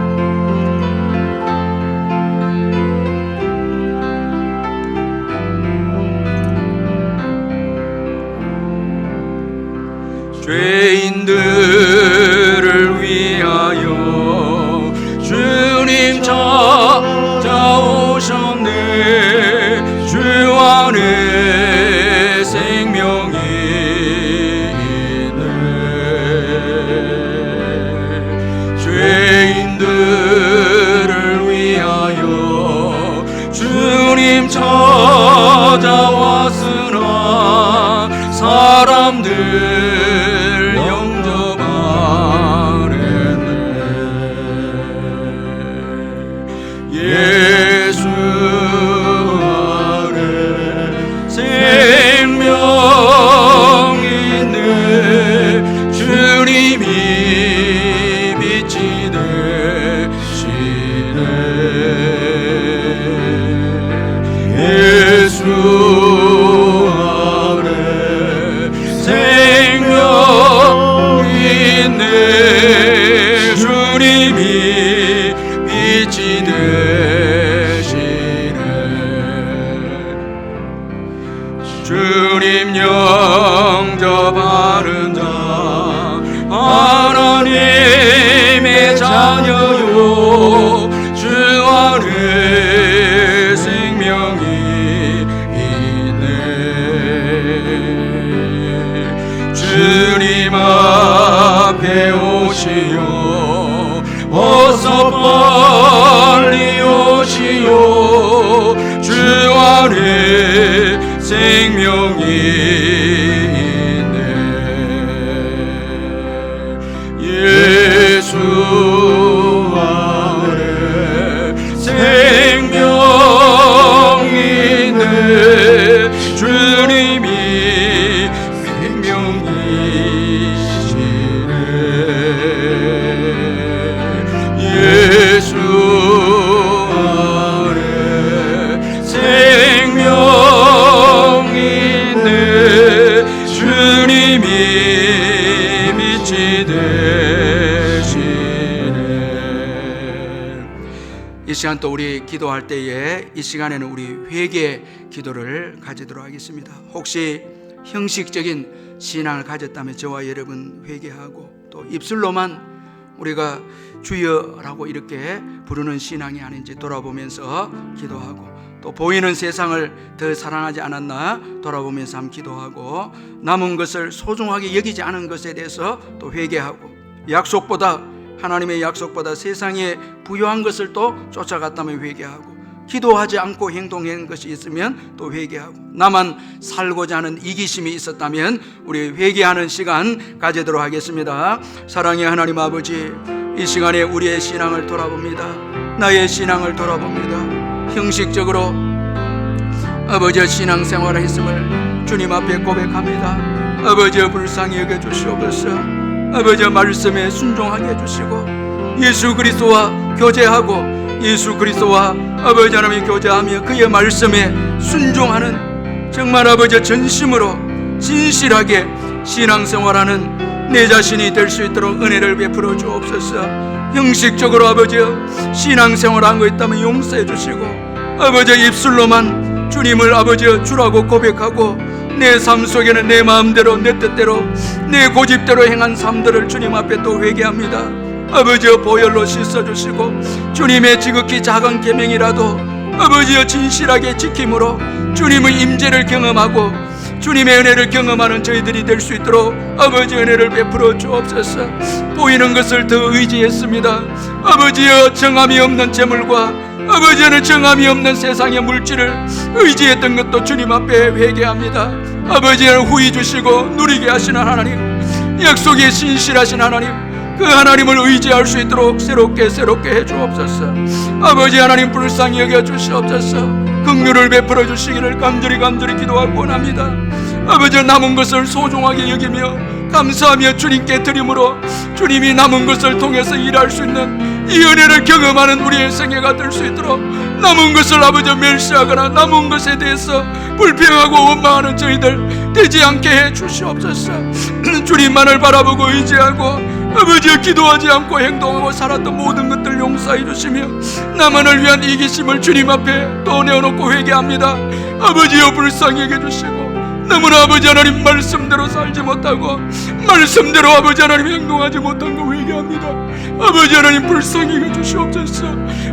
죄인들을 위하여 주님 찾아오셨네. 주 안에 생명이 있네. 죄인들을 위하여 주님 찾아왔으나 사람들 예수 안에 생명 있네. 주님이 빛이 되시네. 예수 안에 생명 있네. 주님이 빛이 되시네. 주님 영접하는 자 하나님의 자녀요. 주 안에 생명이 있네. 주님 앞에 오시오. 어서 빨리 오시오. 주 안에 생명이 있네. 예수 안에 생명 있네. 주님이 생명이시네. 예수 안에 생명 있네. 주님이 빛이 되시네. 이 시간 또 우리 기도할 때에 이 시간에는 우리 회개 기도를 가지도록 하겠습니다. 혹시 형식적인 신앙을 가졌다면 저와 여러분 회개하고 또 입술로만 우리가 주여라고 이렇게 부르는 신앙이 아닌지 돌아보면서 기도하고 또 보이는 세상을 더 사랑하지 않았나 돌아보면서 한번 기도하고 남은 것을 소중하게 여기지 않은 것에 대해서 또 회개하고 하나님의 약속보다 세상에 부요한 것을 또 쫓아갔다면 회개하고 기도하지 않고 행동한 것이 있으면 또 회개하고 나만 살고자 하는 이기심이 있었다면 우리 회개하는 시간 가지도록 하겠습니다. 사랑의 하나님 아버지, 이 시간에 우리의 신앙을 돌아봅니다. 나의 신앙을 돌아봅니다. 형식적으로 아버지의 신앙생활을 했음을 주님 앞에 고백합니다. 아버지의 불쌍히 여겨주시옵소서. 아버지의 말씀에 순종하게 해주시고 예수 그리스도와 교제하고 예수 그리스도와 아버지 하나님이 교제하며 그의 말씀에 순종하는 정말 아버지 전심으로 진실하게 신앙생활하는 내 자신이 될 수 있도록 은혜를 베풀어 주옵소서. 형식적으로 아버지 신앙생활한 거 있다면 용서해 주시고 아버지 입술로만 주님을 아버지 주라고 고백하고 내 삶 속에는 내 마음대로 내 뜻대로 내 고집대로 행한 삶들을 주님 앞에 또 회개합니다. 아버지여 보혈로 씻어주시고 주님의 지극히 작은 계명이라도 아버지여 진실하게 지킴으로 주님의 임재를 경험하고 주님의 은혜를 경험하는 저희들이 될 수 있도록 아버지 은혜를 베풀어 주옵소서. 보이는 것을 더 의지했습니다. 아버지여, 정함이 없는 재물과 아버지는 정함이 없는 세상의 물질을 의지했던 것도 주님 앞에 회개합니다. 아버지는 후히 주시고 누리게 하시는 하나님, 약속에 신실하신 하나님, 그 하나님을 의지할 수 있도록 새롭게 해 주옵소서. 아버지 하나님, 불쌍히 여겨 주시옵소서. 긍휼을 베풀어 주시기를 간절히 기도하고 원합니다. 아버지, 남은 것을 소중하게 여기며 감사하며 주님께 드림으로 주님이 남은 것을 통해서 일할 수 있는 이 은혜를 경험하는 우리의 생애가 될 수 있도록, 남은 것을 아버지 멸시하거나 남은 것에 대해서 불평하고 원망하는 저희들 되지 않게 해 주시옵소서. 주님만을 바라보고 의지하고 아버지여, 기도하지 않고 행동하고 살았던 모든 것들 용서해 주시며 나만을 위한 이기심을 주님 앞에 또 내어놓고 회개합니다. 아버지여, 불쌍히 여겨 주시고 너무나 아버지 하나님 말씀대로 살지 못하고 말씀대로 아버지 하나님 행동하지 못한 거 회개합니다. 아버지 하나님, 불쌍히 여겨 주시옵소서.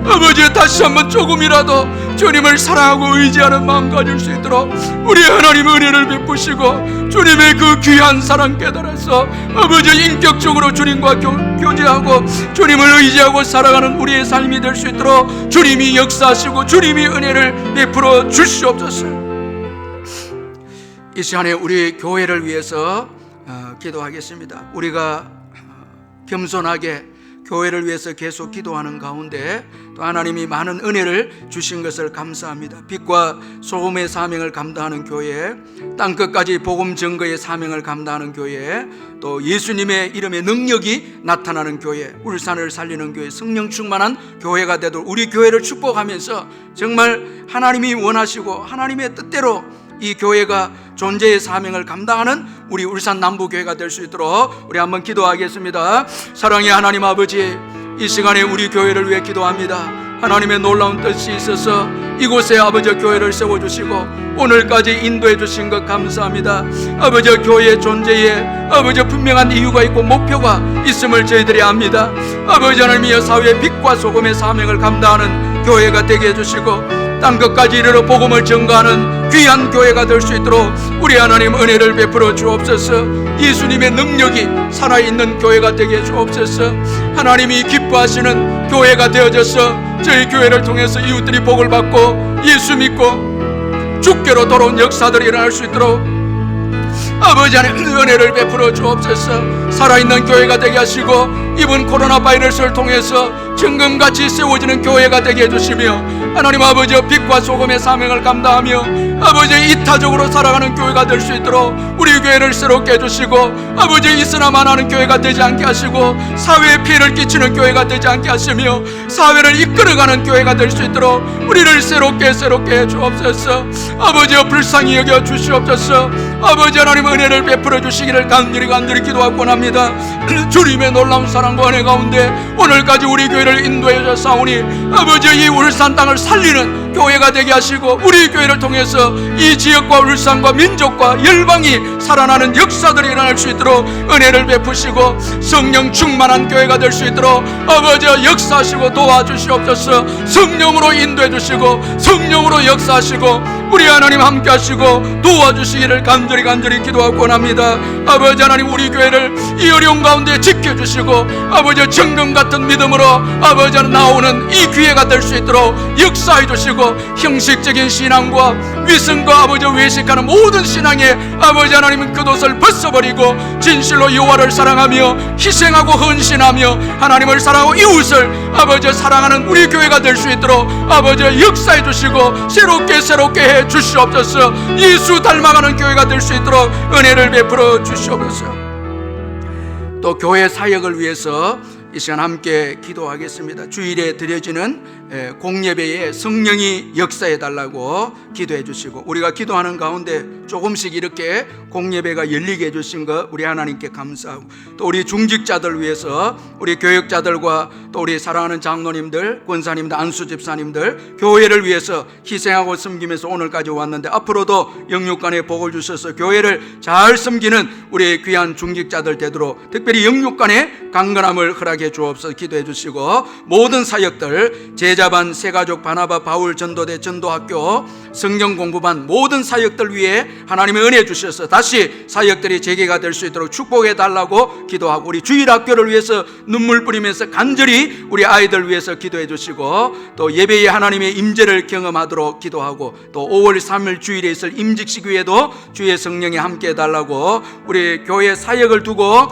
아버지, 다시 한번 조금이라도 주님을 사랑하고 의지하는 마음 가질 수 있도록 우리 하나님 은혜를 베푸시고 주님의 그 귀한 사랑 깨달아서 아버지 인격적으로 주님과 교제하고 주님을 의지하고 살아가는 우리의 삶이 될 수 있도록 주님이 역사하시고 주님이 은혜를 베풀어 주시옵소서. 이 시간에 우리 교회를 위해서 기도하겠습니다. 우리가 겸손하게 교회를 위해서 계속 기도하는 가운데 또 하나님이 많은 은혜를 주신 것을 감사합니다. 빛과 소금의 사명을 감당하는 교회, 땅끝까지 복음 증거의 사명을 감당하는 교회, 또 예수님의 이름의 능력이 나타나는 교회, 울산을 살리는 교회, 성령 충만한 교회가 되도록 우리 교회를 축복하면서 정말 하나님이 원하시고 하나님의 뜻대로 이 교회가 존재의 사명을 감당하는 우리 울산 남부교회가 될 수 있도록 우리 한번 기도하겠습니다. 사랑의 하나님 아버지, 이 시간에 우리 교회를 위해 기도합니다. 하나님의 놀라운 뜻이 있어서 이곳에 아버지 교회를 세워주시고 오늘까지 인도해 주신 것 감사합니다. 아버지, 교회의 존재에 아버지 분명한 이유가 있고 목표가 있음을 저희들이 압니다. 아버지 하나님이여, 사회의 빛과 소금의 사명을 감당하는 교회가 되게 해주시고 땅끝까지 이르러 복음을 전가하는 귀한 교회가 될 수 있도록 우리 하나님 은혜를 베풀어 주옵소서. 예수님의 능력이 살아있는 교회가 되게 주옵소서. 하나님이 기뻐하시는 교회가 되어져서 저희 교회를 통해서 이웃들이 복을 받고 예수 믿고 주께로 돌아온 역사들이 일어날 수 있도록 아버지 하나님 은혜를 베풀어 주옵소서. 살아있는 교회가 되게 하시고 이번 코로나 바이러스를 통해서 정금같이 세워지는 교회가 되게 해주시며 하나님 아버지, 빛과 소금의 사명을 감당하며 아버지 이타적으로 살아가는 교회가 될 수 있도록 우리 교회를 새롭게 해주시고 아버지 이스나만하는 교회가 되지 않게 하시고 사회에 피해를 끼치는 교회가 되지 않게 하시며 사회를 이끌어가는 교회가 될 수 있도록 우리를 새롭게 해 주옵소서. 아버지여, 불쌍히 여겨 주시옵소서. 아버지 하나님 은혜를 베풀어 주시기를 간절히 기도하고 합니다. 주님의 놀라운 사랑과 은혜 가운데 오늘까지 우리 교회를 인도해 주사오니 아버지, 이 울산 땅을 살리는 교회가 되게 하시고 우리 교회를 통해서 이 지역과 울산과 민족과 열방이 살아나는 역사들이 일어날 수 있도록 은혜를 베푸시고 성령 충만한 교회가 될 수 있도록 아버지 역사하시고 도와주시옵소서. 성령으로 인도해 주시고 성령으로 역사하시고 우리 하나님 함께 하시고 도와주시기를 간절히 기도하고 원합니다. 아버지 하나님, 우리 교회를 이 어려운 가운데 지켜주시고 아버지 정금 같은 믿음으로 아버지 나오는 이 기회가 될 수 있도록 역사해 주시고 형식적인 신앙과 위선과 아버지 외식하는 모든 신앙에 아버지 하나님은 그것을 벗어버리고 진실로 여호와를 사랑하며 희생하고 헌신하며 하나님을 사랑하고 이웃을 아버지 사랑하는 우리 교회가 될 수 있도록 아버지 역사해 주시고 새롭게 해 주시옵소서. 예수 닮아가는 교회가 될 수 있도록 은혜를 베풀어 주시옵소서. 또 교회 사역을 위해서 이 시간 함께 기도하겠습니다. 주일에 드려지는 공예배에 성령이 역사해 달라고 기도해 주시고 우리가 기도하는 가운데 조금씩 이렇게 공예배가 열리게 해 주신 것 우리 하나님께 감사하고 또 우리 중직자들 위해서 우리 교역자들과 또 우리 사랑하는 장로님들, 권사님들, 안수집사님들 교회를 위해서 희생하고 섬기면서 오늘까지 왔는데 앞으로도 영육간에 복을 주셔서 교회를 잘 섬기는 우리 귀한 중직자들 되도록 특별히 영육간에 강건함을 허락해 주옵소서. 기도해 주시고 모든 사역들 제자 제자반, 새가족, 바나바, 바울, 전도대, 전도학교, 성경 공부반 모든 사역들 위해 하나님의 은혜 주셔서 다시 사역들이 재개가 될 수 있도록 축복해 달라고 기도하고, 우리 주일학교를 위해서 눈물 뿌리면서 간절히 우리 아이들 위해서 기도해 주시고, 또 예배에 하나님의 임재를 경험하도록 기도하고, 또 5월 3일 주일에 있을 임직식 위에도 주의 성령이 함께 해달라고 우리 교회 사역을 두고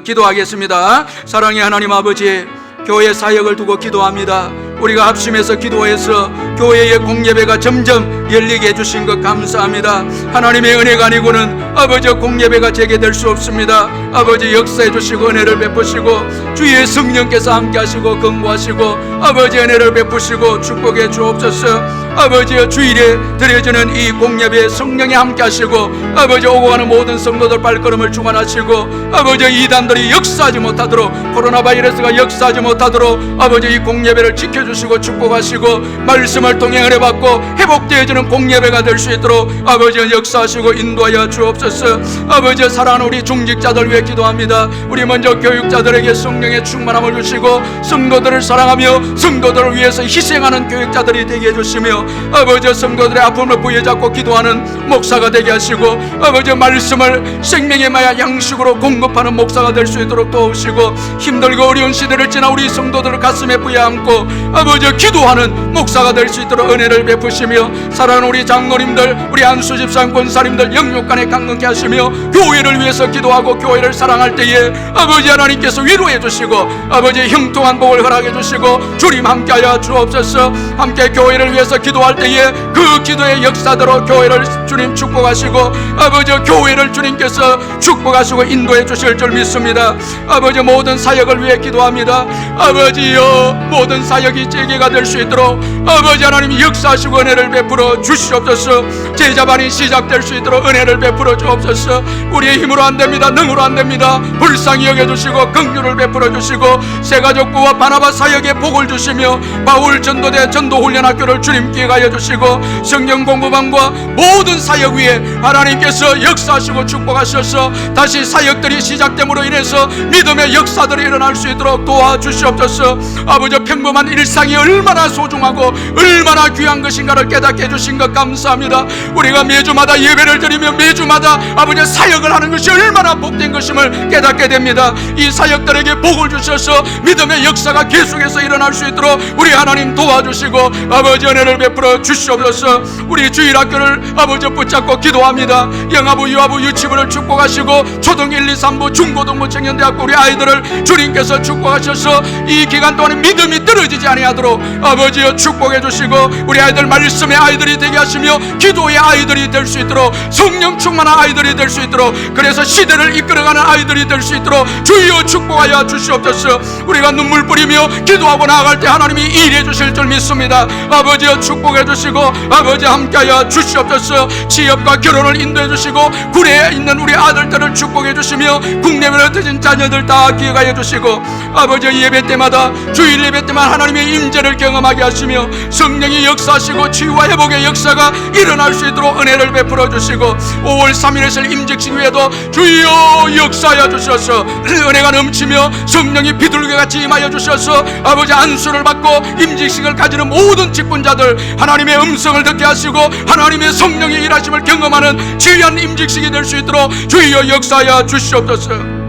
기도하겠습니다. 사랑의 하나님 아버지, 교회 사역을 두고 기도합니다. 우리가 합심해서 기도해서 교회의 공예배가 점점 열리게 해주신 것 감사합니다. 하나님의 은혜가 아니고는 아버지 공예배가 재개될 수 없습니다. 아버지 역사해 주시고 은혜를 베푸시고 주의 성령께서 함께 하시고 근고하시고 아버지 은혜를 베푸시고 축복해 주옵소서. 아버지여, 주일에 드려지는 이 공예배에 성령이 함께 하시고 아버지 오고 가는 모든 성도들 발걸음을 주관하시고 아버지 이단들이 역사하지 못하도록, 코로나 바이러스가 역사하지 못하도록 아버지 이 공예배를 지켜주시고 축복하시고 말씀을 통해 은혜 받고 회복되어지는 공예배가 될 수 있도록 아버지 역사하시고 인도하여 주옵소서. 아버지 사랑하는 우리 중직자들 위해 기도합니다. 우리 먼저 교육자들에게 성령의 충만함을 주시고 성도들을 사랑하며 성도들을 위해서 희생하는 교육자들이 되게 해주시며 아버지 성도들의 아픔을 부여잡고 기도하는 목사가 되게 하시고 아버지 말씀을 생명의 마야 양식으로 공급하는 목사가 될 수 있도록 도우시고 힘들고 어려운 시대를 지나 우리 성도들을 가슴에 부여안고 아버지 기도하는 목사가 될 수 있도록 은혜를 베푸시며 사랑하는 우리 장로님들, 우리 안수 집사님, 권사님들 영육간에 강건케 하시며 교회를 위해서 기도하고 교회를 사랑할 때에 아버지 하나님께서 위로해 주시고 아버지 형통한 복을 허락해 주시고 주님 함께하여 주옵소서. 함께 교회를 위해서 기도할 때에 그 기도의 역사대로 교회를 주님 축복하시고 아버지 교회를 주님께서 축복하시고 인도해 주실 줄 믿습니다. 아버지 모든 사역을 위해 기도합니다. 아버지여, 모든 사역이 재개가 될 수 있도록 아버지 하나님 역사하시고 은혜를 베풀어 주시옵소서. 제자반이 시작될 수 있도록 은혜를 베풀어 주옵소서. 우리의 힘으로 안 됩니다. 능으로 안 됩니다. 불쌍히 여겨주시고 긍휼을 베풀어 주시고 새가족부와 바나바 사역에 복을 주시며 바울 전도대 전도훈련학교를 주님께 가여 주시고 성경 공부반과 모든 사역 위에 하나님께서 역사하시고 축복하셔서 다시 사역들이 시작됨으로 인해서 믿음의 역사들이 일어날 수 있도록 도와주시옵소서. 아버지 평범한 일상이 얼마나 소중하고 얼마나 귀한 것인가를 깨닫게 해주신 것 감사합니다. 우리가 매주마다 예배를 드리며 매주마다 아버지 사역을 하는 것이 얼마나 복된 것임을 깨닫게 됩니다. 이 사역들에게 복을 주셔서 믿음의 역사가 계속해서 일어날 수 있도록 우리 하나님 도와주시고 아버지 은혜를 베풀어 주시옵소서. 우리 주일학교를 아버지 붙잡고 기도합니다. 영아부, 유아부, 유치부를 축복하시고 초등 1, 2, 3부, 중고등부, 청년대학교 우리 아이들을 주님께서 축복하셔서 이 기간 동안에 믿음이 떨어지지 아니하도록 아버지여 축복해 주시고 우리 아이들 말씀의 아이들이 되게 하시며 기도의 아이들이 될 수 있도록 성령 충만한 아이들이 될 수 있도록 그래서 시대를 이끌어가는 아이들이 될 수 있도록 주여 축복하여 주시옵소서. 우리가 눈물 뿌리며 기도하고 나아갈 때 하나님이 일해 주실 줄 믿습니다. 아버지여 축복해 주시고 아버지 함께하여 주시옵소서. 취업과 결혼을 인도해 주시고 구례에 있는 우리 아들들을 축복해 주시며 국내외로 터진 자녀들 다 기억하여 주시고 아버지 예배 때마다 주일 예배 때만 하나님의 임재를 경험하게 하시며 성령이 역사하시고 치유와 회복의 역사가 일어날 수 있도록 은혜를 베풀어 주시고 5월 3일에 임직식 위에도 주여 역사하여 주셔서 은혜가 넘치며 성령이 비둘기같이 임하여 주셔서 아버지 안수를 받고 임직식을 가지는 모든 직분자들 하나님의 음성을 듣게 하시고 하나님의 성령의 일하심을 경험하는 귀한 임직식이 될 수 있도록 주여 역사하여 주시옵소서.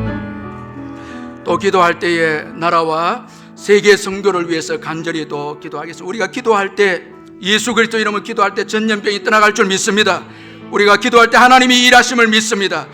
또 기도할 때에 나라와 세계 선교를 위해서 간절히 또 기도하겠습니다. 우리가 기도할 때 예수 그리스도 이름으로 기도할 때 전염병이 떠나갈 줄 믿습니다. 우리가 기도할 때 하나님이 일하심을 믿습니다.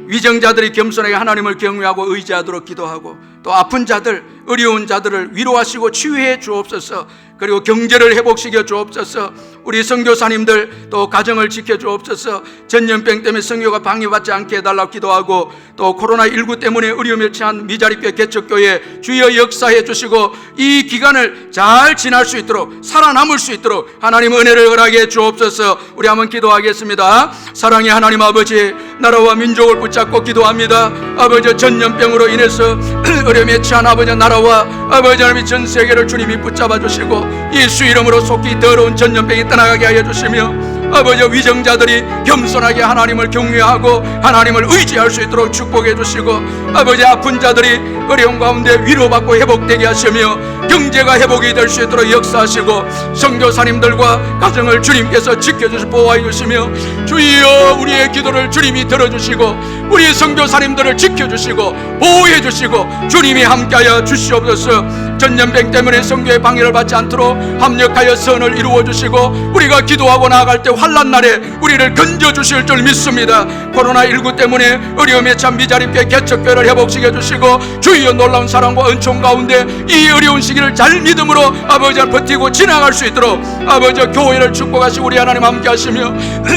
위정자들이 겸손하게 하나님을 경외하고 의지하도록 기도하고 또 아픈 자들, 어려운 자들을 위로하시고 치유해 주옵소서. 그리고 경제를 회복시켜 주옵소서. 우리 선교사님들 또 가정을 지켜 주옵소서. 전염병 때문에 선교가 방해받지 않게 해달라고 기도하고 또 코로나19 때문에 어려움에 처한 미자립교 개척교회 주여 역사해 주시고 이 기간을 잘 지날 수 있도록 살아남을 수 있도록 하나님 은혜를 허락해 주옵소서. 우리 한번 기도하겠습니다. 사랑의 하나님 아버지, 나라와 민족을 붙잡고 기도합니다. 아버지 전염병으로 인해서 어려움에 처한 아버지 나라와 아버지 하나님 전 세계를 주님이 붙잡아 주시고 예수 이름으로 속히 더러운 전염병이 떠나가게 하여 주시며 아버지 위정자들이 겸손하게 하나님을 경외하고 하나님을 의지할 수 있도록 축복해 주시고 아버지 아픈 자들이 어려운 가운데 위로받고 회복되게 하시며 경제가 회복이 될 수 있도록 역사하시고 선교사님들과 가정을 주님께서 지켜주시고 보호해 주시며 주여 우리의 기도를 주님이 들어주시고 우리 선교사님들을 지켜주시고 보호해 주시고 주님이 함께하여 주시옵소서. 전염병 때문에 선교의 방해를 받지 않도록 합력하여 선을 이루어 주시고 우리가 기도하고 나아갈 때 환난 날에 우리를 건져 주실 줄 믿습니다. 코로나19 때문에 어려움에 참 미자립게 개척교회를 회복시켜 주시고 주여 놀라운 사랑과 은총 가운데 이 어려운 시기를 잘 믿음으로 아버지 버티고 지나갈 수 있도록 아버지 교회를 축복하시고 우리 하나님 함께 하시며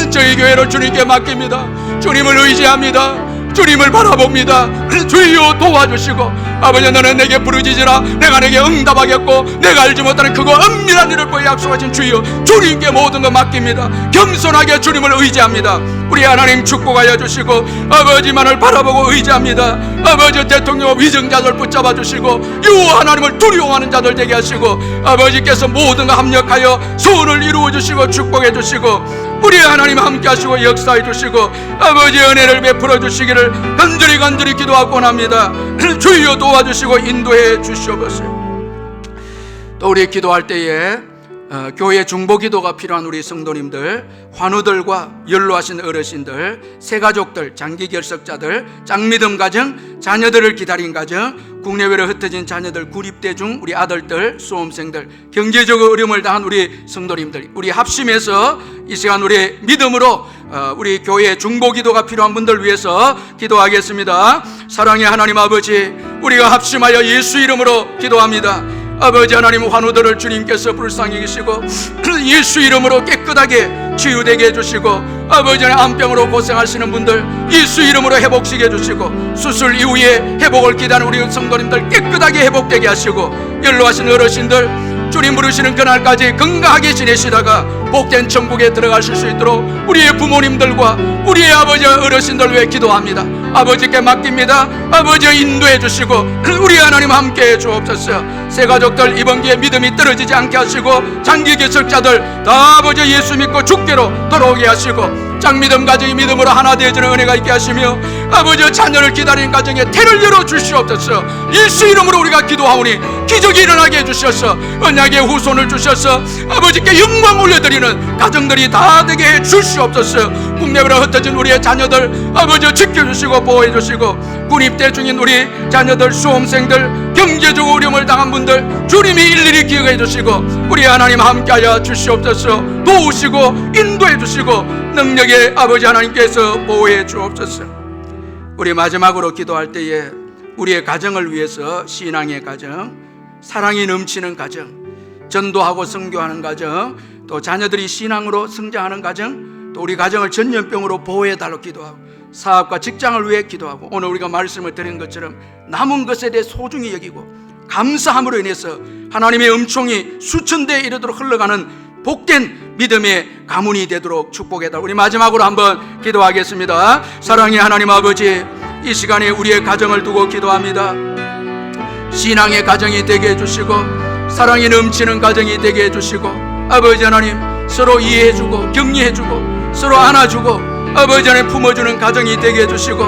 저희 교회를 주님께 맡깁니다. 주님을 의지합니다. 주님을 바라봅니다. 주여 도와주시고 아버지 너는 내게 부르짖으라 내가 내게 응답하겠고 내가 알지 못하는 그거 은밀한 일을 보여 약속하신 주여 주님께 모든 것 맡깁니다. 겸손하게 주님을 의지합니다. 우리 하나님 축복하여 주시고 아버지만을 바라보고 의지합니다. 아버지 대통령 위정자들 붙잡아 주시고 유 하나님을 두려워하는 자들 되게 하시고 아버지께서 모든 것 합력하여 소원을 이루어 주시고 축복해 주시고 우리 하나님 함께 하시고 역사해 주시고 아버지 은혜를 베풀어 주시기를 간절히 기도하고 합니다. 주여 도와주시고 인도해 주시옵소서. 또 우리 기도할 때에 교회 중보기도가 필요한 우리 성도님들, 환우들과 연로하신 어르신들, 새가족들, 장기결석자들, 짝믿음 가정, 자녀들을 기다린 가정, 국내외로 흩어진 자녀들, 구립대 중 우리 아들들, 수험생들, 경제적 어려움을 당한 우리 성도님들, 우리 합심해서 이 시간 우리 믿음으로 우리 교회 중보기도가 필요한 분들 위해서 기도하겠습니다. 사랑의 하나님 아버지, 우리가 합심하여 예수 이름으로 기도합니다. 아버지 하나님 환우들을 주님께서 불쌍히 여기시고 예수 이름으로 깨끗하게 치유되게 해주시고 아버지 하나님 암병으로 고생하시는 분들 예수 이름으로 회복시켜 주시고 수술 이후에 회복을 기다리는 우리 성도님들 깨끗하게 회복되게 하시고 연로하신 어르신들 주님 부르시는 그날까지 건강하게 지내시다가 복된 천국에 들어가실 수 있도록 우리의 부모님들과 우리의 아버지 어르신들 위해 기도합니다. 아버지께 맡깁니다. 아버지 인도해 주시고 우리 하나님 함께해 주옵소서. 새가족들 이번 기회에 믿음이 떨어지지 않게 하시고 장기결석자들 다 아버지 예수 믿고 죽게로 돌아오게 하시고 짝믿음 가정이 믿음으로 하나 되어지는 은혜가 있게 하시며 아버지 자녀를 기다리는 가정에 태를 열어 주시옵소서. 예수 이름으로 우리가 기도하오니 기적이 일어나게 해주셔서 언약의 후손을 주셔서 아버지께 영광 올려드리는 가정들이 다 되게 해 주시옵소서. 국내외로 흩어진 우리의 자녀들 아버지 지켜주시고 보호해주시고 군입대 중인 우리 자녀들 수험생들 경제적 어려움을 당한 분들 주님이 일일이 기억해 주시고 우리 하나님 함께하여 주시옵소서. 도우시고 인도해 주시고 능력의 아버지 하나님께서 보호해 주옵소서. 우리 마지막으로 기도할 때에 우리의 가정을 위해서 신앙의 가정, 사랑이 넘치는 가정, 전도하고 선교하는 가정, 또 자녀들이 신앙으로 성장하는 가정, 또 우리 가정을 전염병으로 보호해달라고 기도하고 사업과 직장을 위해 기도하고 오늘 우리가 말씀을 드린 것처럼 남은 것에 대해 소중히 여기고 감사함으로 인해서 하나님의 은총이 수천 대에 이르도록 흘러가는 복된 믿음의 가문이 되도록 축복해달라고 우리 마지막으로 한번 기도하겠습니다. 사랑의 하나님 아버지, 이 시간에 우리의 가정을 두고 기도합니다. 신앙의 가정이 되게 해주시고 사랑이 넘치는 가정이 되게 해주시고 아버지 하나님 서로 이해해주고 격려해주고 서로 안아주고 아버지 하나님 품어주는 가정이 되게 해주시고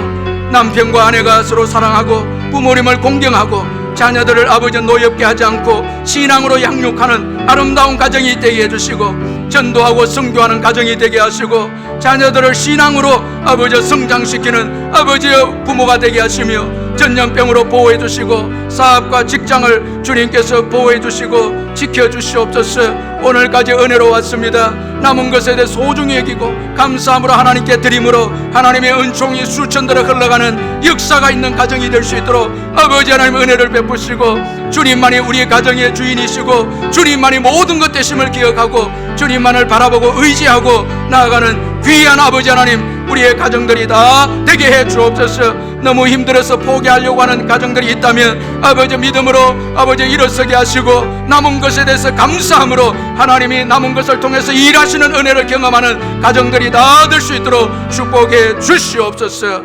남편과 아내가 서로 사랑하고 부모님을 공경하고 자녀들을 아버지 노엽게 하지 않고 신앙으로 양육하는 아름다운 가정이 되게 해주시고 전도하고 선교하는 가정이 되게 하시고 자녀들을 신앙으로 아버지 성장시키는 아버지의 부모가 되게 하시며 전염병으로 보호해 주시고 사업과 직장을 주님께서 보호해 주시고 지켜 주시옵소서. 오늘까지 은혜로 왔습니다. 남은 것에 대해 소중히 여기고 감사함으로 하나님께 드림으로 하나님의 은총이 수천대로 흘러가는 역사가 있는 가정이 될 수 있도록 아버지 하나님 은혜를 베푸시고 주님만이 우리의 가정의 주인이시고 주님만이 모든 것 되심을 기억하고 주님만을 바라보고 의지하고 나아가는 귀한 아버지 하나님 우리의 가정들이 다 되게 해 주옵소서. 너무 힘들어서 포기하려고 하는 가정들이 있다면 아버지 믿음으로 아버지 일어서게 하시고 남은 것에 대해서 감사함으로 하나님이 남은 것을 통해서 일하시는 은혜를 경험하는 가정들이 다 될 수 있도록 축복해 주시옵소서.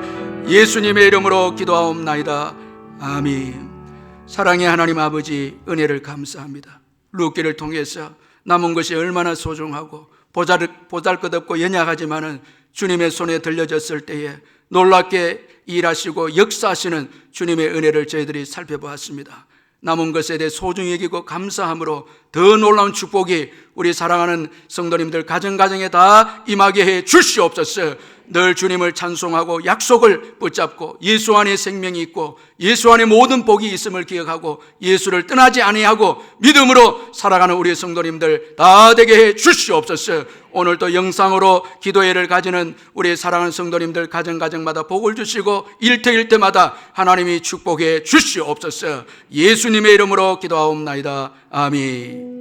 예수님의 이름으로 기도하옵나이다. 아멘. 사랑의 하나님 아버지 은혜를 감사합니다. 룻기를 통해서 남은 것이 얼마나 소중하고 보잘것없고 연약하지만은 주님의 손에 들려졌을 때에 놀랍게 일하시고 역사하시는 주님의 은혜를 저희들이 살펴보았습니다. 남은 것에 대해 소중히 여기고 감사함으로 더 놀라운 축복이 우리 사랑하는 성도님들 가정가정에 다 임하게 해 주시옵소서. 늘 주님을 찬송하고 약속을 붙잡고 예수 안에 생명이 있고 예수 안에 모든 복이 있음을 기억하고 예수를 떠나지 아니하고 믿음으로 살아가는 우리 성도님들 다 되게 해 주시옵소서. 오늘도 영상으로 기도회를 가지는 우리 사랑하는 성도님들 가정가정마다 복을 주시고 일터일터마다 하나님이 축복해 주시옵소서. 예수님의 이름으로 기도하옵나이다. 아멘.